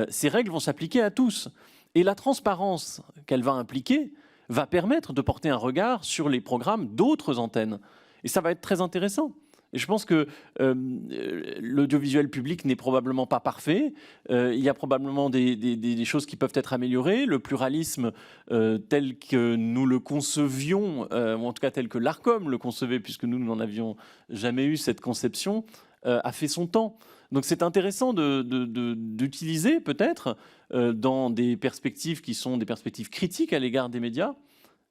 Ces règles vont s'appliquer à tous. Et la transparence qu'elle va impliquer va permettre de porter un regard sur les programmes d'autres antennes. Et ça va être très intéressant. Et je pense que l'audiovisuel public n'est probablement pas parfait. Il y a probablement des choses qui peuvent être améliorées. Le pluralisme tel que nous le concevions, ou en tout cas tel que l'Arcom le concevait, puisque nous n'en avions jamais eu cette conception, a fait son temps. Donc c'est intéressant d'utiliser peut-être dans des perspectives qui sont des perspectives critiques à l'égard des médias,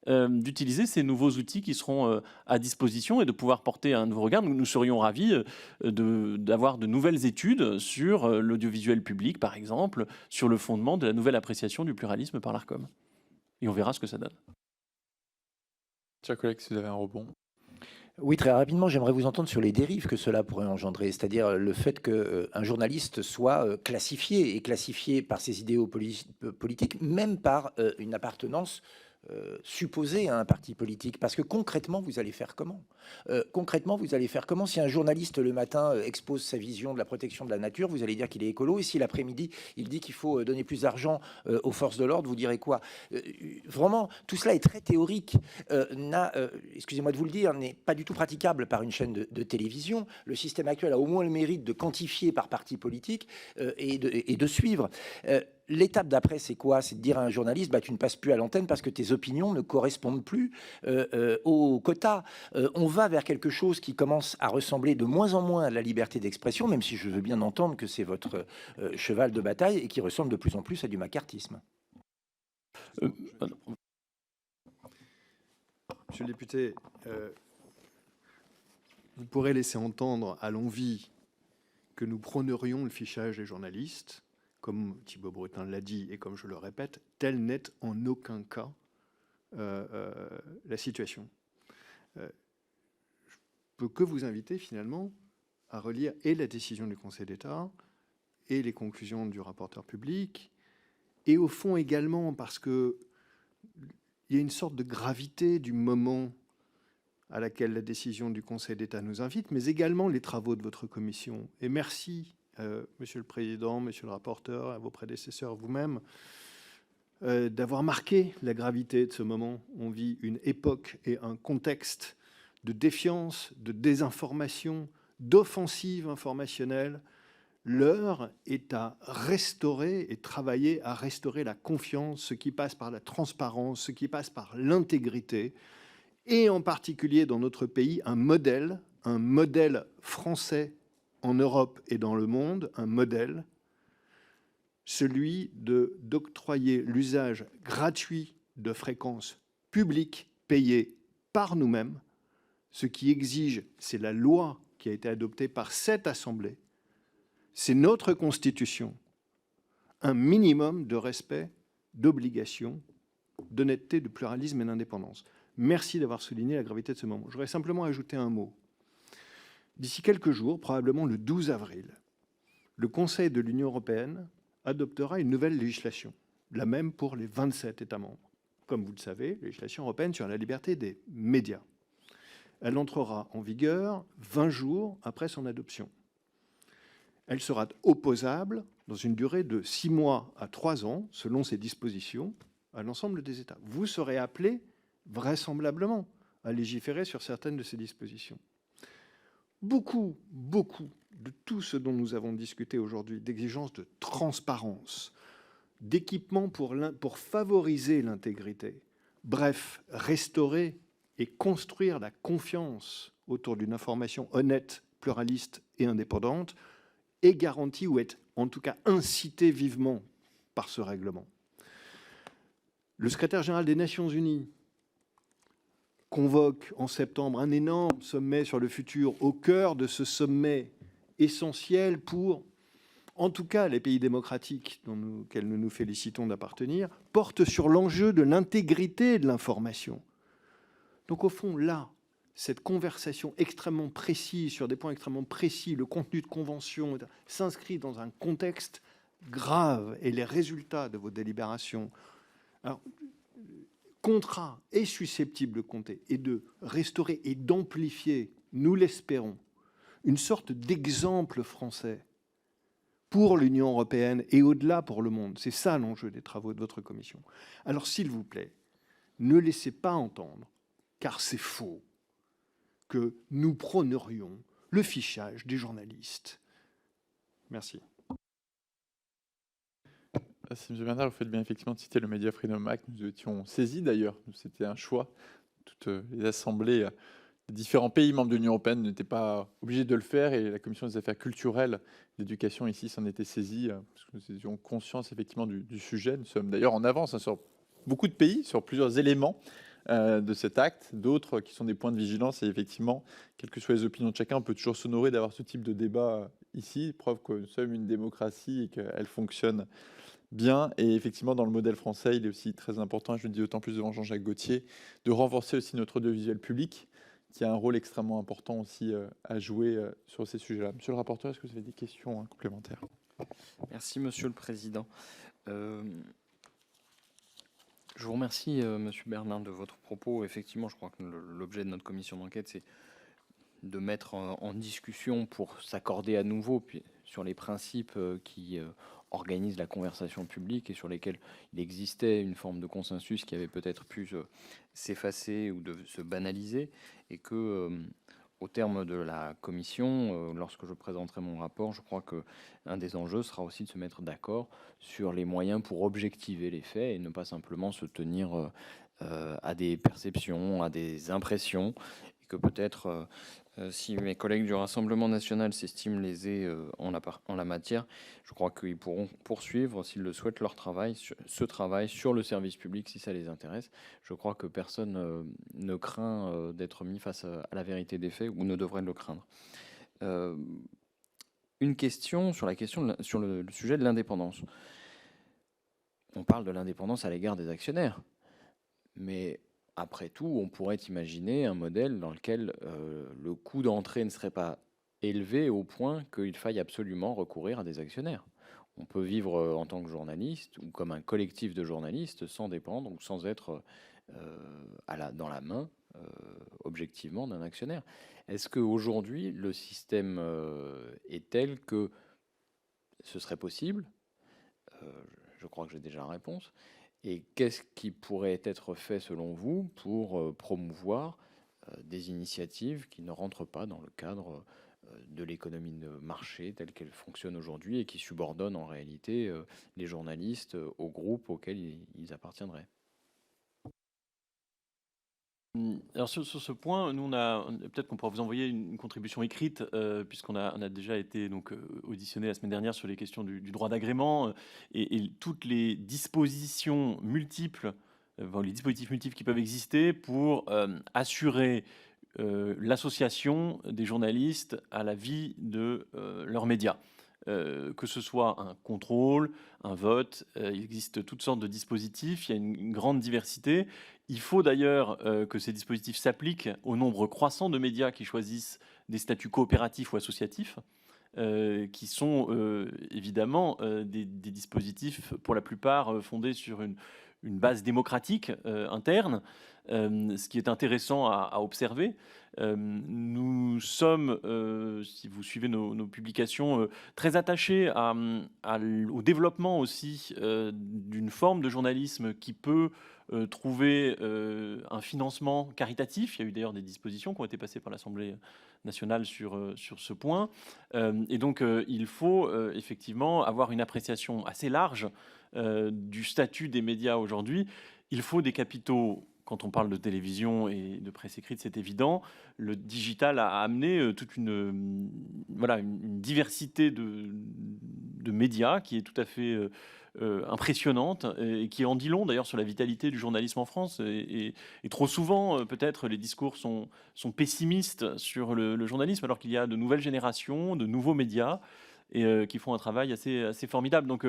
d'utiliser ces nouveaux outils qui seront à disposition et de pouvoir porter un nouveau regard. Nous serions ravis d'avoir de nouvelles études sur l'audiovisuel public, par exemple, sur le fondement de la nouvelle appréciation du pluralisme par l'Arcom. Et on verra ce que ça donne. Chers collègues, si vous avez un rebond. Oui, très rapidement, j'aimerais vous entendre sur les dérives que cela pourrait engendrer, c'est-à-dire le fait qu'un journaliste soit classifié par ses idéaux politiques, même par une appartenance supposé à un parti politique, parce que concrètement, vous allez faire comment si un journaliste le matin expose sa vision de la protection de la nature, vous allez dire qu'il est écolo, et si l'après-midi il dit qu'il faut donner plus d'argent aux forces de l'ordre, vous direz quoi? Vraiment, tout cela est très théorique, excusez-moi de vous le dire, n'est pas du tout praticable par une chaîne de télévision. Le système actuel a au moins le mérite de quantifier par parti politique et de suivre. L'étape d'après, c'est quoi? C'est de dire à un journaliste, bah, tu ne passes plus à l'antenne parce que tes opinions ne correspondent plus aux quotas. On va vers quelque chose qui commence à ressembler de moins en moins à la liberté d'expression, même si je veux bien entendre que c'est votre cheval de bataille, et qui ressemble de plus en plus à du macartisme. Monsieur le député, vous pourrez laisser entendre à l'envi que nous prônerions le fichage des journalistes. Comme Thibault Brutin l'a dit et comme je le répète, telle n'est en aucun cas la situation. Je ne peux que vous inviter finalement à relire et la décision du Conseil d'État et les conclusions du rapporteur public, et au fond également parce qu'il y a une sorte de gravité du moment à laquelle la décision du Conseil d'État nous invite, mais également les travaux de votre commission. Et merci, Monsieur le Président, Monsieur le rapporteur, à vos prédécesseurs, vous-même, d'avoir marqué la gravité de ce moment. On vit une époque et un contexte de défiance, de désinformation, d'offensive informationnelle. L'heure est à restaurer et travailler à restaurer la confiance, ce qui passe par la transparence, ce qui passe par l'intégrité, et en particulier dans notre pays, un modèle français en Europe et dans le monde, un modèle, celui d'octroyer l'usage gratuit de fréquences publiques payées par nous-mêmes, ce qui exige, c'est la loi qui a été adoptée par cette Assemblée, c'est notre Constitution, un minimum de respect, d'obligation, d'honnêteté, de pluralisme et d'indépendance. Merci d'avoir souligné la gravité de ce moment. Je voudrais simplement ajouter un mot. D'ici quelques jours, probablement le 12 avril, le Conseil de l'Union européenne adoptera une nouvelle législation, la même pour les 27 États membres. Comme vous le savez, la législation européenne sur la liberté des médias. Elle entrera en vigueur 20 jours après son adoption. Elle sera opposable dans une durée de 6 mois à 3 ans, selon ses dispositions, à l'ensemble des États. Vous serez appelés, vraisemblablement, à légiférer sur certaines de ces dispositions. Beaucoup de tout ce dont nous avons discuté aujourd'hui, d'exigences de transparence, d'équipements pour favoriser l'intégrité, bref, restaurer et construire la confiance autour d'une information honnête, pluraliste et indépendante, est garantie ou est en tout cas incitée vivement par ce règlement. Le secrétaire général des Nations Unies convoque en septembre un énorme sommet sur le futur. Au cœur de ce sommet essentiel pour, en tout cas, les pays démocratiques auxquels nous nous félicitons d'appartenir, porte sur l'enjeu de l'intégrité de l'information. Donc au fond, là, cette conversation extrêmement précise, sur des points extrêmement précis, le contenu de convention, s'inscrit dans un contexte grave et les résultats de vos délibérations. Alors, contrat est susceptible de compter et de restaurer et d'amplifier, nous l'espérons, une sorte d'exemple français pour l'Union européenne et au-delà pour le monde. C'est ça l'enjeu des travaux de votre commission. Alors, s'il vous plaît, ne laissez pas entendre, car c'est faux, que nous prônerions le fichage des journalistes. Merci. Merci, M. Bernard. Vous faites bien effectivement de citer le Media Freedom Act. Nous étions saisis d'ailleurs. C'était un choix. Toutes les assemblées des différents pays membres de l'Union européenne n'étaient pas obligés de le faire et la Commission des affaires culturelles et d'éducation ici s'en était saisie parce que nous étions conscients effectivement du sujet. Nous sommes d'ailleurs en avance sur beaucoup de pays, sur plusieurs éléments de cet acte, d'autres qui sont des points de vigilance. Et effectivement, quelles que soient les opinions de chacun, on peut toujours s'honorer d'avoir ce type de débat ici, preuve que nous sommes une démocratie et qu'elle fonctionne bien. Et effectivement, dans le modèle français, il est aussi très important, je le dis d'autant plus devant Jean-Jacques Gaultier, de renforcer aussi notre audiovisuel public, qui a un rôle extrêmement important aussi à jouer sur ces sujets-là. Monsieur le rapporteur, est-ce que vous avez des questions complémentaires? Merci, Monsieur le Président. Je vous remercie, Monsieur Bernard, de votre propos. Effectivement, je crois que l'objet de notre commission d'enquête, c'est de mettre en discussion pour s'accorder à nouveau sur les principes qui organisent la conversation publique et sur lesquels il existait une forme de consensus qui avait peut-être pu s'effacer ou de se banaliser, et que au terme de la commission, lorsque je présenterai mon rapport, je crois qu'un des enjeux sera aussi de se mettre d'accord sur les moyens pour objectiver les faits et ne pas simplement se tenir à des perceptions, à des impressions, et que peut-être, si mes collègues du Rassemblement national s'estiment lésés en la matière, je crois qu'ils pourront poursuivre, s'ils le souhaitent, ce travail sur le service public, si ça les intéresse. Je crois que personne ne craint d'être mis face à la vérité des faits, ou ne devrait le craindre. Une question sur le sujet de l'indépendance. On parle de l'indépendance à l'égard des actionnaires, mais après tout, on pourrait imaginer un modèle dans lequel le coût d'entrée ne serait pas élevé au point qu'il faille absolument recourir à des actionnaires. On peut vivre en tant que journaliste ou comme un collectif de journalistes sans dépendre ou sans être dans la main, objectivement, d'un actionnaire. Est-ce qu'aujourd'hui, le système est tel que ce serait possible? Je crois que j'ai déjà la réponse. Et qu'est-ce qui pourrait être fait, selon vous, pour promouvoir des initiatives qui ne rentrent pas dans le cadre de l'économie de marché telle qu'elle fonctionne aujourd'hui et qui subordonnent en réalité les journalistes aux groupes auxquels ils appartiendraient? Alors sur ce point, nous peut-être qu'on pourra vous envoyer une contribution écrite, puisqu'on a déjà été donc auditionné la semaine dernière sur les questions du droit d'agrément et toutes les dispositions multiples, les dispositifs multiples qui peuvent exister pour assurer l'association des journalistes à la vie de leurs médias. Que ce soit un contrôle, un vote, il existe toutes sortes de dispositifs, il y a une grande diversité. Il faut d'ailleurs que ces dispositifs s'appliquent au nombre croissant de médias qui choisissent des statuts coopératifs ou associatifs, qui sont évidemment des dispositifs pour la plupart fondés sur une base démocratique interne, ce qui est intéressant à observer. Nous sommes, si vous suivez nos publications, très attachés au développement aussi d'une forme de journalisme qui peut trouver un financement caritatif. Il y a eu d'ailleurs des dispositions qui ont été passées par l'Assemblée nationale sur ce point. Et donc, il faut effectivement avoir une appréciation assez large du statut des médias aujourd'hui. Il faut des capitaux. Quand on parle de télévision et de presse écrite, c'est évident. Le digital a amené toute une diversité de médias qui est tout à fait impressionnante et qui en dit long d'ailleurs sur la vitalité du journalisme en France. Et trop souvent, peut-être, les discours sont pessimistes sur le journalisme, alors qu'il y a de nouvelles générations, de nouveaux médias et qui font un travail assez formidable. Donc,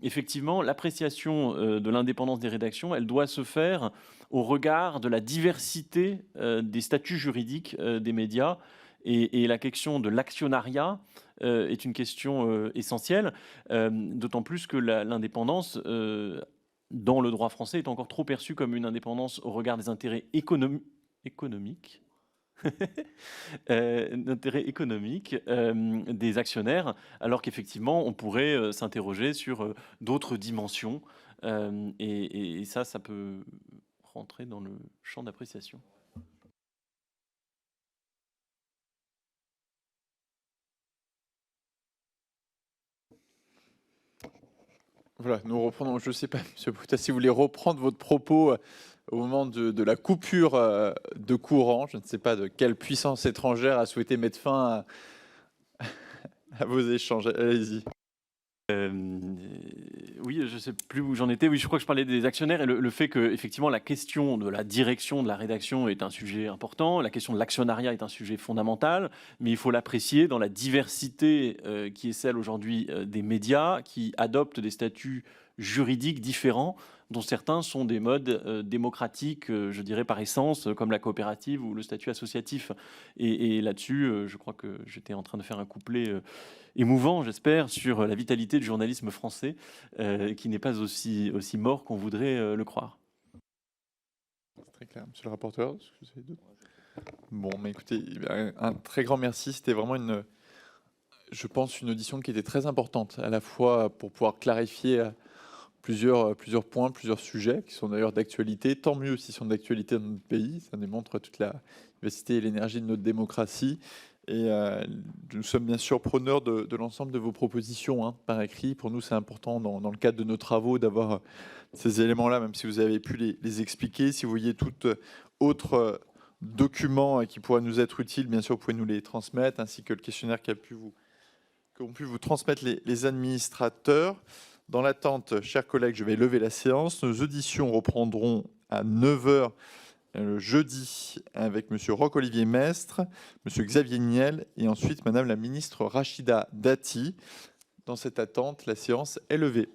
effectivement, l'appréciation de l'indépendance des rédactions, elle doit se faire au regard de la diversité des statuts juridiques des médias. Et la question de l'actionnariat est une question essentielle, d'autant plus que l'indépendance, dans le droit français, est encore trop perçue comme une indépendance au regard des intérêts économiques. D'intérêt économique des actionnaires, alors qu'effectivement on pourrait s'interroger sur d'autres dimensions et ça peut rentrer dans le champ d'appréciation. Voilà, nous reprenons. Je ne sais pas, M. Brutin, si vous voulez reprendre votre propos au moment de la coupure de courant. Je ne sais pas de quelle puissance étrangère a souhaité mettre fin à vos échanges. Allez-y. Oui, je ne sais plus où j'en étais. Oui, je crois que je parlais des actionnaires et le fait que, effectivement, la question de la direction de la rédaction est un sujet important. La question de l'actionnariat est un sujet fondamental, mais il faut l'apprécier dans la diversité qui est celle aujourd'hui des médias qui adoptent des statuts juridiques différents, dont certains sont des modes démocratiques, je dirais par essence, comme la coopérative ou le statut associatif. Et là-dessus, je crois que j'étais en train de faire un couplet émouvant, j'espère, sur la vitalité du journalisme français, qui n'est pas aussi mort qu'on voudrait le croire. C'est très clair. Monsieur le rapporteur, est-ce que vous avez d'autres ? Bon, mais écoutez, un très grand merci. C'était vraiment je pense, une audition qui était très importante, à la fois pour pouvoir clarifier plusieurs points, plusieurs sujets qui sont d'ailleurs d'actualité. Tant mieux s'ils sont d'actualité dans notre pays. Ça démontre toute la vivacité et l'énergie de notre démocratie. Et nous sommes bien sûr preneurs de l'ensemble de vos propositions par écrit. Pour nous, c'est important dans le cadre de nos travaux d'avoir ces éléments-là, même si vous avez pu les expliquer. Si vous voyez tout autre document qui pourrait nous être utile, bien sûr, vous pouvez nous les transmettre, ainsi que le questionnaire qu'ont pu vous transmettre les administrateurs. Dans l'attente, chers collègues, je vais lever la séance. Nos auditions reprendront à 9h le jeudi avec M. Roch-Olivier Mestre, M. Xavier Niel et ensuite Mme la ministre Rachida Dati. Dans cette attente, la séance est levée.